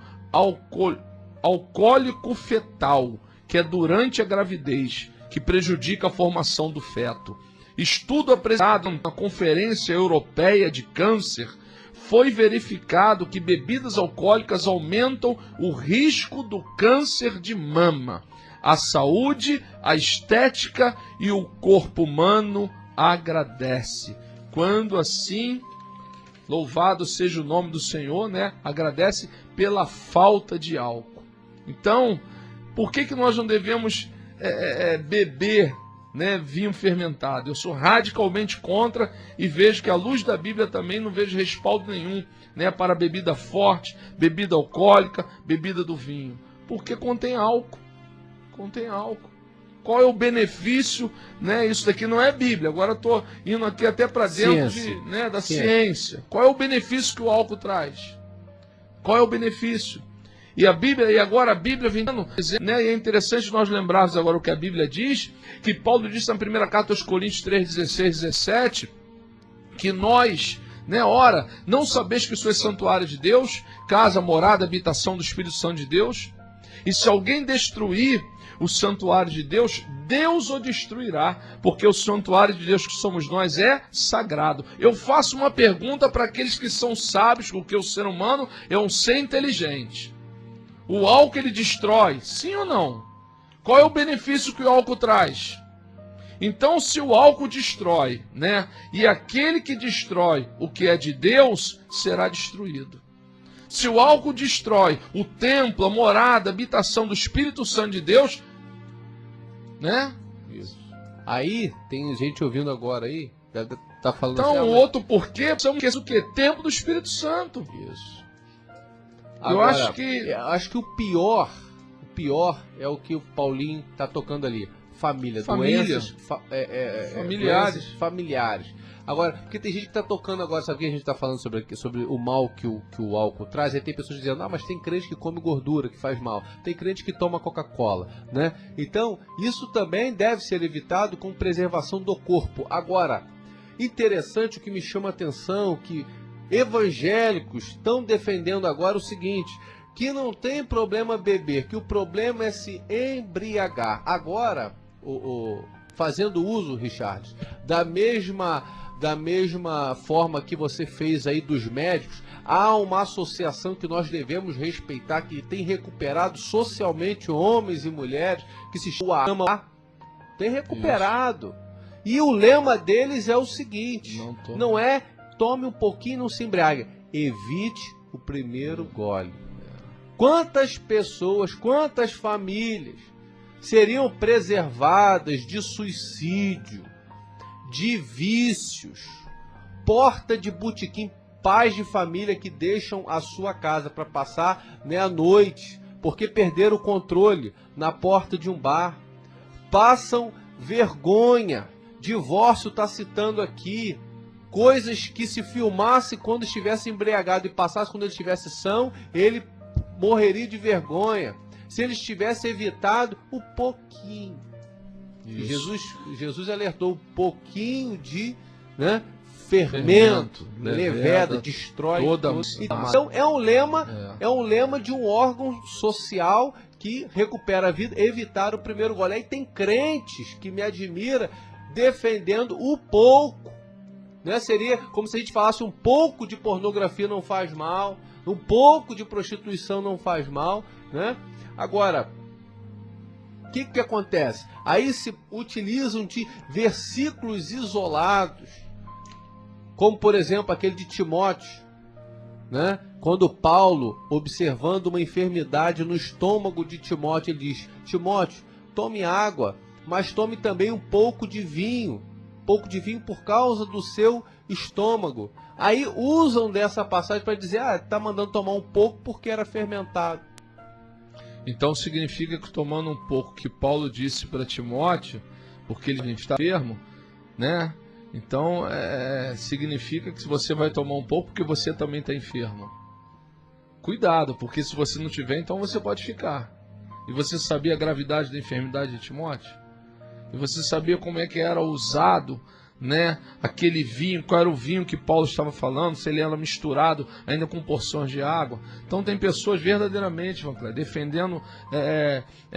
alcoólico fetal, que é durante a gravidez, que prejudica a formação do feto. Estudo apresentado na Conferência Europeia de Câncer foi verificado que bebidas alcoólicas aumentam o risco do câncer de mama. A saúde, a estética e o corpo humano agradece. Quando assim, louvado seja o nome do Senhor, né? Agradece pela falta de álcool. Então, por que nós não devemos beber, né, vinho fermentado? Eu sou radicalmente contra e vejo que à luz da Bíblia também não vejo respaldo nenhum, né, para bebida forte, bebida alcoólica, bebida do vinho. Porque contém álcool. Contém álcool. Qual é o benefício, né? Isso daqui não é Bíblia. Agora estou indo aqui até para dentro da ciência. Qual é o benefício que o álcool traz? Qual é o benefício? E agora a Bíblia vem dando, né? E é interessante nós lembrarmos agora o que a Bíblia diz, que Paulo disse na primeira carta aos Coríntios 3, 16, 17, que nós, né, ora, não sabeis que sois santuário de Deus, casa, morada, habitação do Espírito Santo de Deus? E se alguém destruir o santuário de Deus, Deus o destruirá, porque o santuário de Deus que somos nós é sagrado. Eu faço uma pergunta para aqueles que são sábios, porque o ser humano é um ser inteligente. O álcool ele destrói, sim ou não? Qual é o benefício que o álcool traz? Então, se o álcool destrói, né, e aquele que destrói o que é de Deus será destruído. Se o álcool destrói o templo, a morada, a habitação do Espírito Santo de Deus, né? Isso. Aí tem gente ouvindo agora aí, tá falando então, assim, o outro porquê, precisamos o quê? Templo do Espírito Santo. Isso. Agora, eu acho que o pior é o que o Paulinho tá tocando ali. Família. Doenças familiares. Familiares. Agora, porque tem gente que tá tocando agora, sabe o que a gente tá falando sobre o mal que o álcool traz? Aí tem pessoas dizendo, mas tem crente que come gordura, que faz mal. Tem crente que toma Coca-Cola, né? Então, isso também deve ser evitado com preservação do corpo. Agora, interessante, o que me chama a atenção, que evangélicos estão defendendo agora o seguinte, que não tem problema beber, que o problema é se embriagar. Agora, fazendo uso, Richard, da mesma forma que você fez aí dos médicos, há uma associação que nós devemos respeitar, que tem recuperado socialmente homens e mulheres, que se chama tem recuperado. Isso. E o lema deles é o seguinte, não é tome um pouquinho e não se embriague, evite o primeiro gole. Quantas pessoas, quantas famílias seriam preservadas de suicídio, de vícios, porta de botequim, pais de família que deixam a sua casa para passar meia-noite porque perderam o controle na porta de um bar, passam vergonha, divórcio está citando aqui, coisas que se filmasse quando estivesse embriagado e passasse quando ele estivesse são, ele morreria de vergonha, se ele tivesse evitado o pouquinho. Jesus alertou um pouquinho de, né, fermento, leveda, destrói toda. Então é um lema de um órgão social que recupera a vida, evitar o primeiro gole. Aí tem crentes que me admira defendendo o pouco, né? Seria como se a gente falasse um pouco de pornografia não faz mal, um pouco de prostituição não faz mal, né? Agora, o que acontece? Aí se utilizam de versículos isolados, como por exemplo aquele de Timóteo, né? Quando Paulo, observando uma enfermidade no estômago de Timóteo, ele diz: Timóteo, tome água, mas tome também um pouco de vinho por causa do seu estômago. Aí usam dessa passagem para dizer, está mandando tomar um pouco porque era fermentado. Então significa que tomando um pouco que Paulo disse para Timóteo, porque ele está enfermo, né? Então significa que você vai tomar um pouco porque você também está enfermo. Cuidado, porque se você não tiver, então você pode ficar. E você sabia a gravidade da enfermidade de Timóteo? E você sabia como é que era usado, né, aquele vinho, qual era o vinho que Paulo estava falando, se ele era misturado ainda com porções de água. Então tem pessoas verdadeiramente, defendendo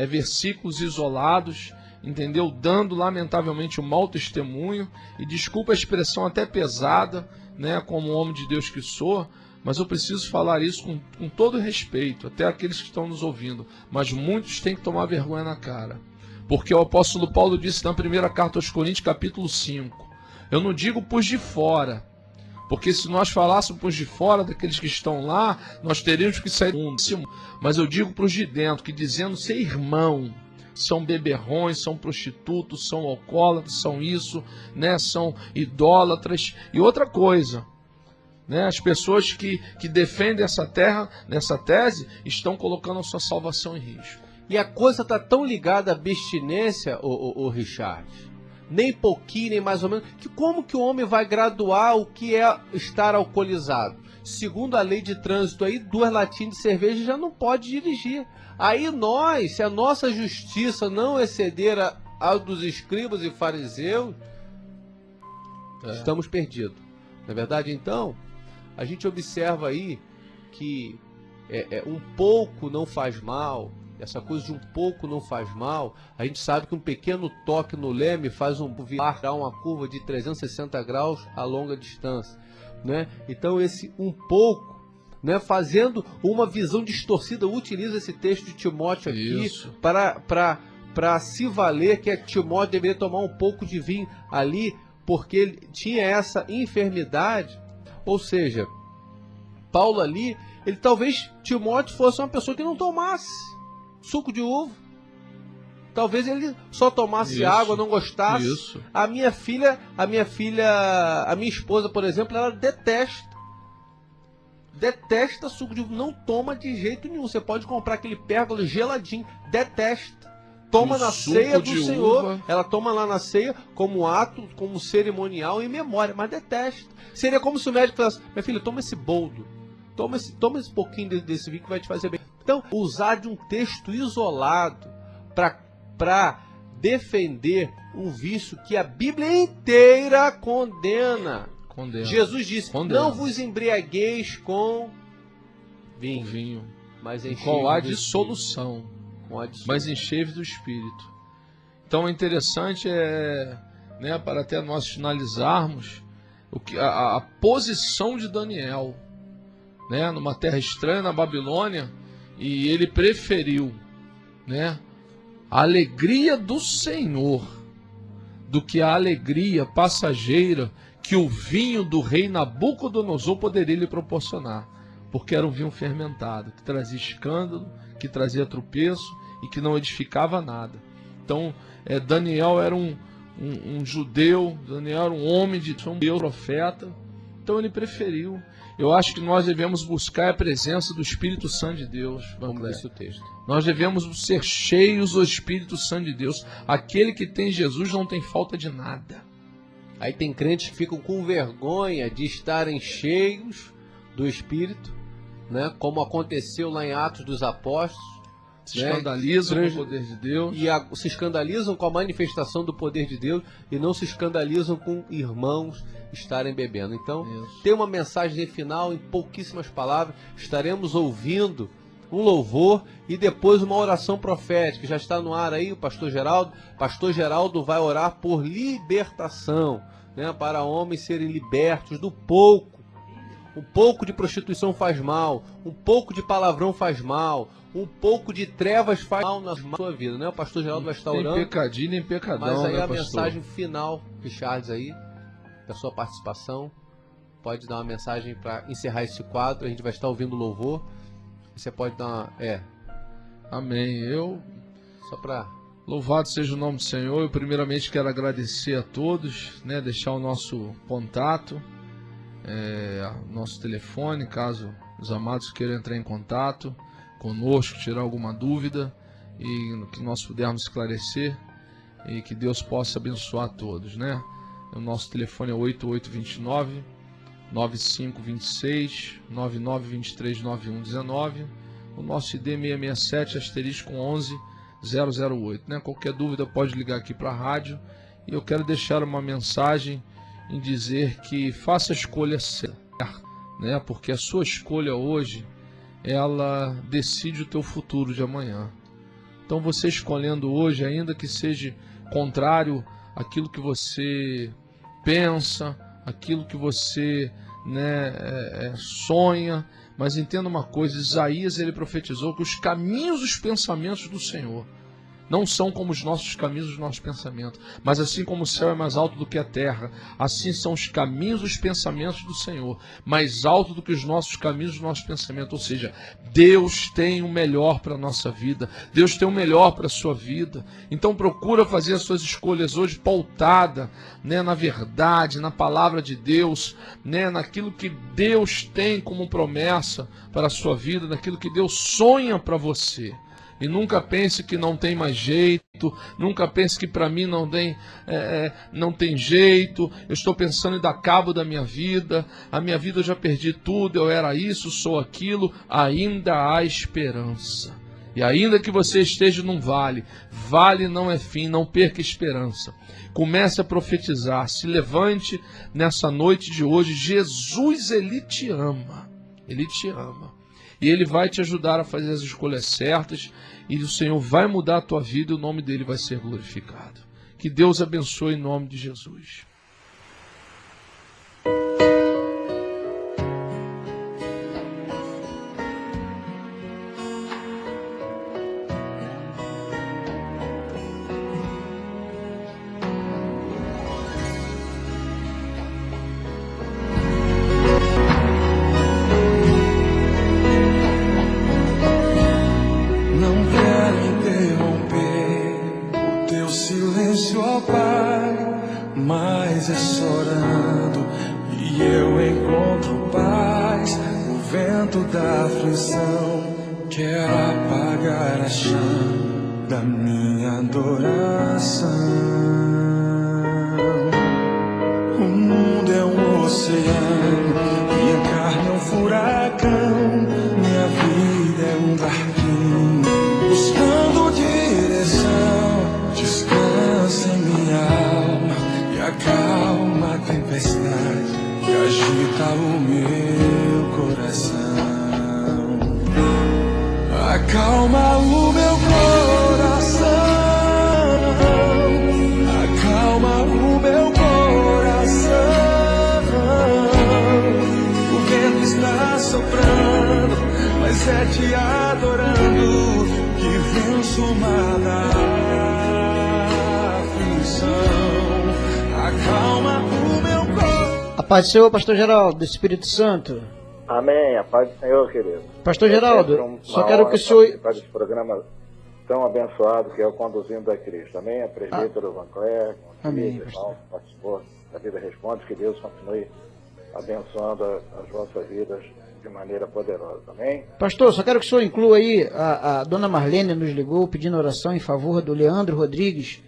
versículos isolados, entendeu? Dando lamentavelmente um mau testemunho, e desculpa a expressão até pesada, né, como homem de Deus que sou, mas eu preciso falar isso com todo respeito, até aqueles que estão nos ouvindo, mas muitos têm que tomar vergonha na cara, porque o apóstolo Paulo disse na primeira carta aos Coríntios, capítulo 5, eu não digo pros de fora, porque se nós falássemos pros de fora, daqueles que estão lá, nós teríamos que sair do mundo, mas eu digo pros de dentro, que dizendo ser irmão, são beberrões, são prostitutos, são alcoólatras, são isso, né, são idólatras, e outra coisa, né, as pessoas que defendem essa terra, nessa tese, estão colocando a sua salvação em risco. E a coisa está tão ligada à abstinência, o Richard, nem pouquinho, nem mais ou menos, que como que o homem vai graduar o que é estar alcoolizado? Segundo a lei de trânsito aí, 2 latinhas de cerveja já não pode dirigir. Aí nós, se a nossa justiça não exceder a dos escribas e fariseus, estamos perdidos. Não é verdade? Então, a gente observa aí que um pouco não faz mal. Essa coisa de um pouco não faz mal. A gente sabe que um pequeno toque no leme faz virar uma curva de 360 graus a longa distância, né? Então esse um pouco, né, fazendo uma visão distorcida, utiliza esse texto de Timóteo aqui para se valer que Timóteo deveria tomar um pouco de vinho ali, porque ele tinha essa enfermidade. Ou seja, Paulo ali, talvez Timóteo fosse uma pessoa que não tomasse suco de uva. Talvez ele só tomasse água, não gostasse. Isso. A minha esposa, por exemplo, ela detesta suco de uva, não toma de jeito nenhum. Você pode comprar aquele pérgola geladinho, detesta. Toma na ceia do Senhor, ela toma lá na ceia como ato, como cerimonial em memória, mas detesta. Seria como se o médico falasse: minha filha, toma esse boldo, toma esse pouquinho desse vinho que vai te fazer bem. Então, usar de um texto isolado para defender um vício que a Bíblia inteira condena. Jesus disse: não vos embriagueis com vinho, mas com a dissolução, mas enchei-vos do Espírito. Então, é interessante, né, para até nós finalizarmos, a posição de Daniel, né, numa terra estranha, na Babilônia, e ele preferiu, né, a alegria do Senhor do que a alegria passageira que o vinho do rei Nabucodonosor poderia lhe proporcionar. porque era um vinho fermentado, que trazia escândalo, que trazia tropeço e que não edificava nada. Então, Daniel era um judeu, Daniel era um homem de Deus, profeta, então ele preferiu. Eu acho que nós devemos buscar a presença do Espírito Santo de Deus. Como disse o texto. Nós devemos ser cheios do Espírito Santo de Deus. Aquele que tem Jesus não tem falta de nada. Aí tem crentes que ficam com vergonha de estarem cheios do Espírito, né? Como aconteceu lá em Atos dos Apóstolos. Se escandalizam com o poder de Deus. E se escandalizam com a manifestação do poder de Deus e não se escandalizam com irmãos estarem bebendo. Então, tem uma mensagem final em pouquíssimas palavras. Estaremos ouvindo um louvor e depois uma oração profética. Já está no ar aí o pastor Geraldo. Pastor Geraldo vai orar por libertação, né? Para homens serem libertos do pouco. Um pouco de prostituição faz mal, um pouco de palavrão faz mal, um pouco de trevas faz mal na sua vida, né? O pastor Geraldo vai estar orando. Nem pecadinho, nem pecadão, mas aí né, a pastor? mensagem final, Richards, aí, da sua participação. Pode dar uma mensagem para encerrar esse quadro. A gente vai estar ouvindo louvor. Você pode dar uma... Amém. Só para... Louvado seja o nome do Senhor. Eu primeiramente quero agradecer a todos, né? Deixar o nosso contato, nosso telefone, caso os amados queiram entrar em contato conosco, tirar alguma dúvida e que nós pudermos esclarecer e que Deus possa abençoar todos, né? O nosso telefone é 8829 9526 9923 9119. O nosso ID 667 asterisco 11 008, né? Qualquer dúvida pode ligar aqui para a rádio. E eu quero deixar uma mensagem em dizer que faça a escolha certa, né? Porque a sua escolha hoje, ela decide o teu futuro de amanhã. Então você escolhendo hoje, ainda que seja contrário àquilo que você pensa, aquilo que você, né, sonha, mas entenda uma coisa, Isaías ele profetizou que os caminhos dos pensamentos do Senhor não são como os nossos caminhos, os nossos pensamentos, mas assim como o céu é mais alto do que a terra, assim são os caminhos dos pensamentos do Senhor, mais alto do que os nossos caminhos, os nossos pensamentos. Ou seja, Deus tem o melhor para a nossa vida, Deus tem o melhor para a sua vida. Então procura fazer as suas escolhas hoje pautada, né, na verdade, na palavra de Deus, né, naquilo que Deus tem como promessa para a sua vida, naquilo que Deus sonha para você. E nunca pense que não tem mais jeito, nunca pense que para mim não tem jeito, eu estou pensando em dar cabo da minha vida, a minha vida eu já perdi tudo, eu era isso, sou aquilo. Ainda há esperança. E ainda que você esteja num vale, vale não é fim, não perca esperança. Comece a profetizar, se levante nessa noite de hoje. Jesus, Ele te ama, Ele te ama. E Ele vai te ajudar a fazer as escolhas certas. E o Senhor vai mudar a tua vida e o nome dEle vai ser glorificado. Que Deus abençoe em nome de Jesus. Da aflição quer apagar a chama da minha adoração. O mundo é um oceano, minha carne é um furacão, minha vida é um barquinho buscando direção. Descansa em minha alma e acalma a tempestade que agita o meu coração. Acalma o meu coração, acalma o meu coração. O vento está soprando, mas é te adorando que venço o mar da aflição. Acalma o meu coração. A paz do Senhor, pastor Geraldo, do Espírito Santo. Amém. A paz do Senhor, querido. Pastor Geraldo, Uma só quero que o honra senhor... participar desse programa tão abençoado que é o Conduzindo a Cristo. Amém. A presbítero Van Cler, Amém, irmão, pastor. participou da Vida Responde, que Deus continue abençoando as vossas vidas de maneira poderosa. Amém. Pastor, só quero que o senhor inclua aí, a dona Marlene nos ligou pedindo oração em favor do Leandro Rodrigues.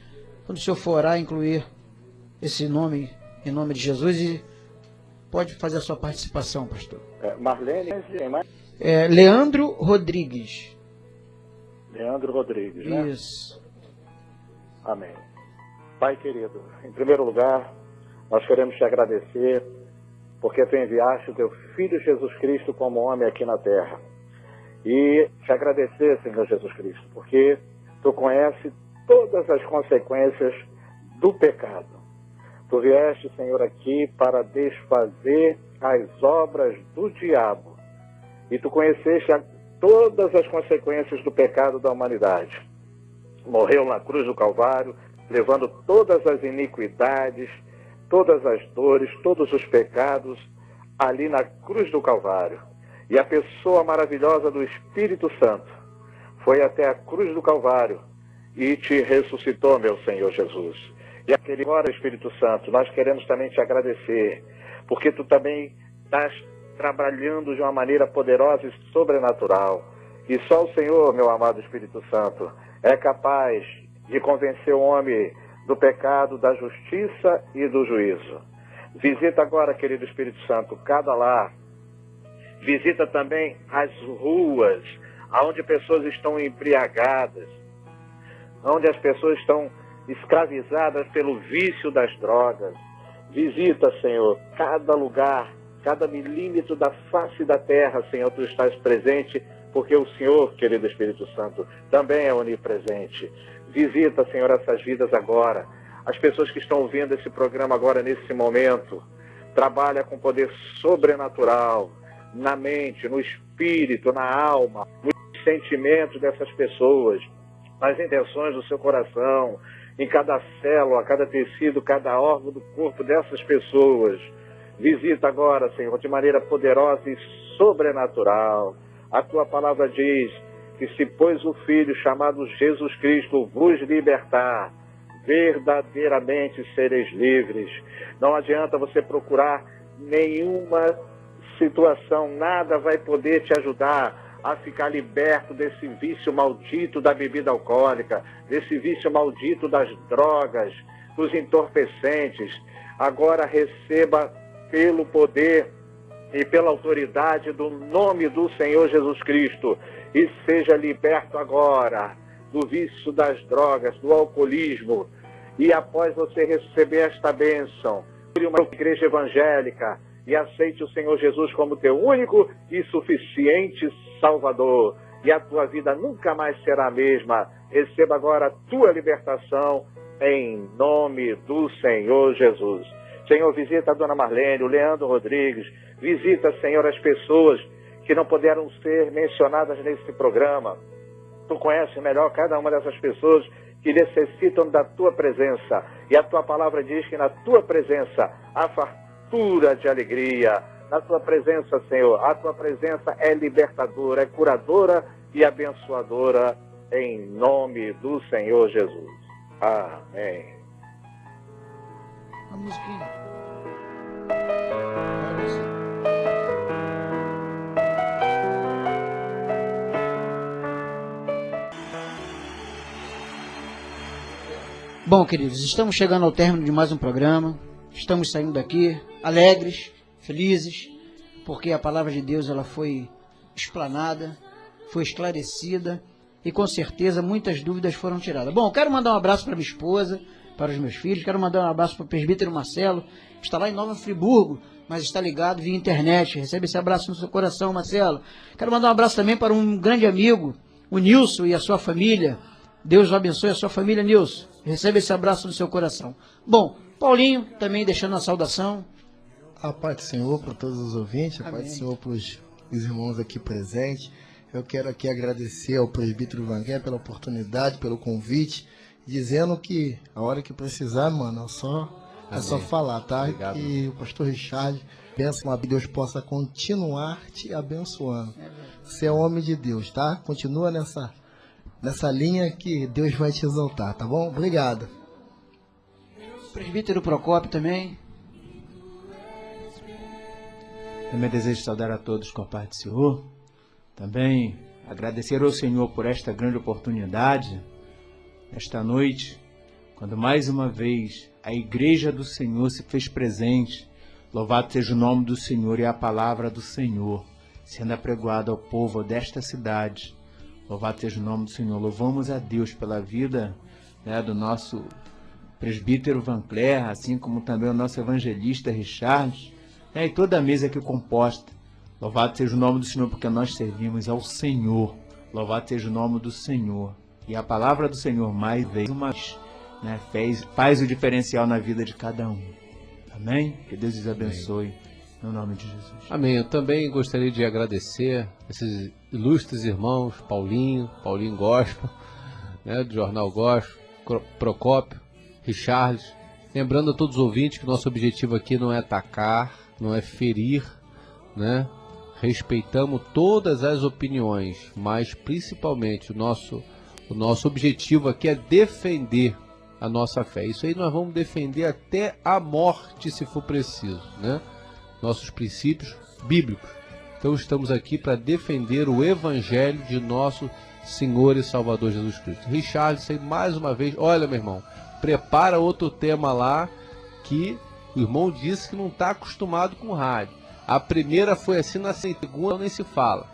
Quando o senhor for orar, incluir esse nome em nome de Jesus e pode fazer a sua participação, pastor. Marlene, quem mais? Leandro Rodrigues. Leandro Rodrigues, né? Isso. Amém. Pai querido, em primeiro lugar, nós queremos te agradecer porque tu enviaste o teu Filho Jesus Cristo como homem aqui na terra. E te agradecer, Senhor Jesus Cristo, porque tu conheces todas as consequências do pecado. Tu vieste, Senhor, aqui para desfazer as obras do diabo. E tu conheceste todas as consequências do pecado da humanidade. Morreu na cruz do Calvário, levando todas as iniquidades, todas as dores, todos os pecados ali na cruz do Calvário. E a pessoa maravilhosa do Espírito Santo foi até a cruz do Calvário e te ressuscitou, meu Senhor Jesus. E agora, Espírito Santo, nós queremos também te agradecer, porque tu também estás trabalhando de uma maneira poderosa e sobrenatural. E só o Senhor, meu amado Espírito Santo, é capaz de convencer o homem do pecado, da justiça e do juízo. Visita agora, querido Espírito Santo, cada lar. Visita também as ruas, onde pessoas estão embriagadas, onde as pessoas estão escravizadas pelo vício das drogas. Visita, Senhor, cada lugar, cada milímetro da face da terra, Senhor, tu estás presente, porque o Senhor, querido Espírito Santo, também é onipresente. Visita, Senhor, essas vidas agora. As pessoas que estão ouvindo esse programa agora, nesse momento, trabalha com poder sobrenatural, na mente, no espírito, na alma, nos sentimentos dessas pessoas, nas intenções do seu coração, em cada célula, cada tecido, cada órgão do corpo dessas pessoas. Visita agora, Senhor, de maneira poderosa e sobrenatural. A tua palavra diz que se pois o Filho chamado Jesus Cristo vos libertar, verdadeiramente sereis livres. Não adianta você procurar nenhuma situação, nada vai poder te ajudar a ficar liberto desse vício maldito da bebida alcoólica, desse vício maldito das drogas, dos entorpecentes. Agora receba pelo poder e pela autoridade do nome do Senhor Jesus Cristo e seja liberto agora do vício das drogas, do alcoolismo. E após você receber esta bênção, procure uma igreja evangélica e aceite o Senhor Jesus como teu único e suficiente Salvador. E a tua vida nunca mais será a mesma. Receba agora a tua libertação em nome do Senhor Jesus. Senhor, visita a dona Marlene, o Leandro Rodrigues. Visita, Senhor, as pessoas que não puderam ser mencionadas nesse programa. Tu conheces melhor cada uma dessas pessoas que necessitam da tua presença. E a tua palavra diz que na tua presença há fartura de alegria. Na tua presença, Senhor, a tua presença é libertadora, é curadora e abençoadora em nome do Senhor Jesus. Amém. A musiquinha. Bom, queridos, estamos chegando ao término de mais um programa. Estamos saindo daqui alegres, felizes, porque a palavra de Deus ela foi explanada, foi esclarecida e com certeza muitas dúvidas foram tiradas. Bom, quero mandar um abraço para minha esposa, para os meus filhos, quero mandar um abraço para o presbítero Marcelo, que está lá em Nova Friburgo, mas está ligado via internet. Recebe esse abraço no seu coração, Marcelo. Quero mandar um abraço também para um grande amigo, o Nilson e a sua família. Deus abençoe a sua família, Nilson. Recebe esse abraço no seu coração. Bom, Paulinho também deixando a saudação. A paz do Senhor para todos os ouvintes, a Amém. paz do Senhor para os irmãos aqui presentes. Eu quero aqui agradecer ao presbítero Vangué pela oportunidade, pelo convite, dizendo que a hora que precisar, mano, é só falar, tá? Obrigado. E o pastor Richard Pensa que Deus possa continuar te abençoando. Você é homem de Deus, tá? Continua nessa linha que Deus vai te exaltar, tá bom? Obrigado. Presbítero Procópio também. Também desejo saudar a todos com a paz do Senhor. Também agradecer ao Senhor por esta grande oportunidade, esta noite, quando mais uma vez a Igreja do Senhor se fez presente. Louvado seja o nome do Senhor e a palavra do Senhor, sendo apregoada ao povo desta cidade. Louvado seja o nome do Senhor. Louvamos a Deus pela vida, né, do nosso presbítero Vancler, assim como também o nosso evangelista Richard, né, e toda a mesa aqui composta. Louvado seja o nome do Senhor, porque nós servimos ao Senhor. Louvado seja o nome do Senhor. E a palavra do Senhor, mais uma vez, né, faz o diferencial na vida de cada um. Amém? Que Deus os abençoe. No nome de Jesus. Amém. Eu também gostaria de agradecer esses ilustres irmãos, Paulinho Gospel, né, do Jornal Gospel, Procópio, Richard. Lembrando a todos os ouvintes que nosso objetivo aqui não é atacar, não é ferir, né? Respeitamos todas as opiniões, mas principalmente o nosso objetivo aqui é defender a nossa fé. Isso aí nós vamos defender até a morte, se for preciso, né? Nossos princípios bíblicos. Então estamos aqui para defender o Evangelho de nosso Senhor e Salvador Jesus Cristo. Richard, isso aí mais uma vez, olha, meu irmão, prepara outro tema lá, que o irmão disse que não está acostumado com rádio. A primeira foi assim, na segunda nem se fala.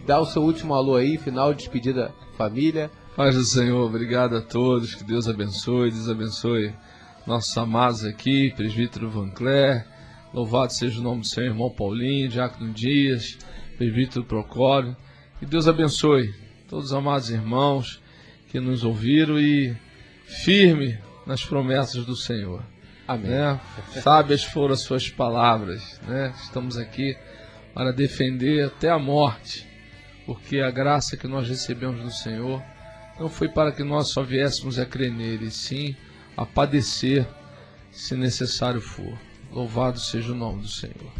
Dá o seu último alô aí, final de despedida, família. Paz do Senhor, obrigado a todos, que Deus abençoe, nossos amados aqui, presbítero Vancler, louvado seja o nome do Senhor, irmão Paulinho, Diácono Dias, presbítero Procópio, que Deus abençoe todos os amados irmãos que nos ouviram e firme nas promessas do Senhor. Amém. Né? Sábias foram as suas palavras, né? Estamos aqui para defender até a morte, porque a graça que nós recebemos do Senhor não foi para que nós só viéssemos a crer nele, e sim a padecer, se necessário for. Louvado seja o nome do Senhor.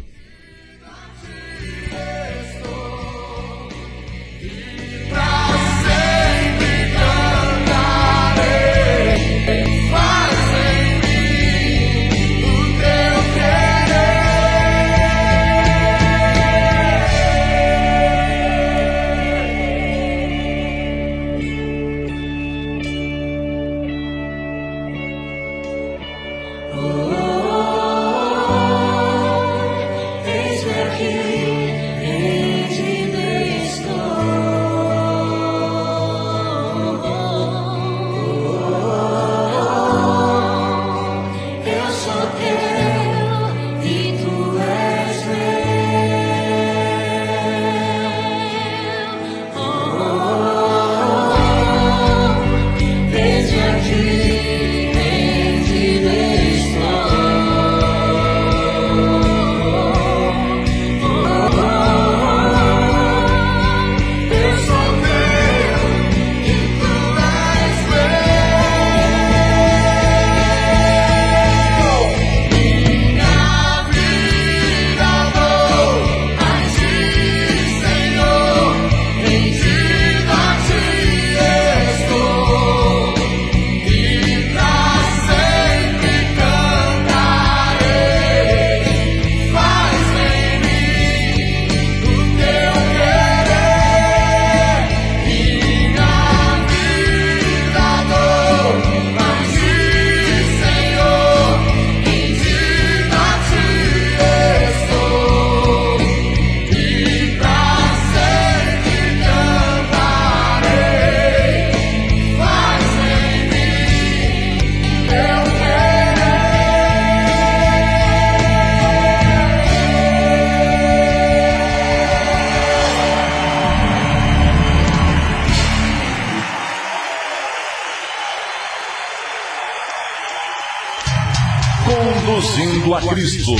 Conduzindo a Cristo.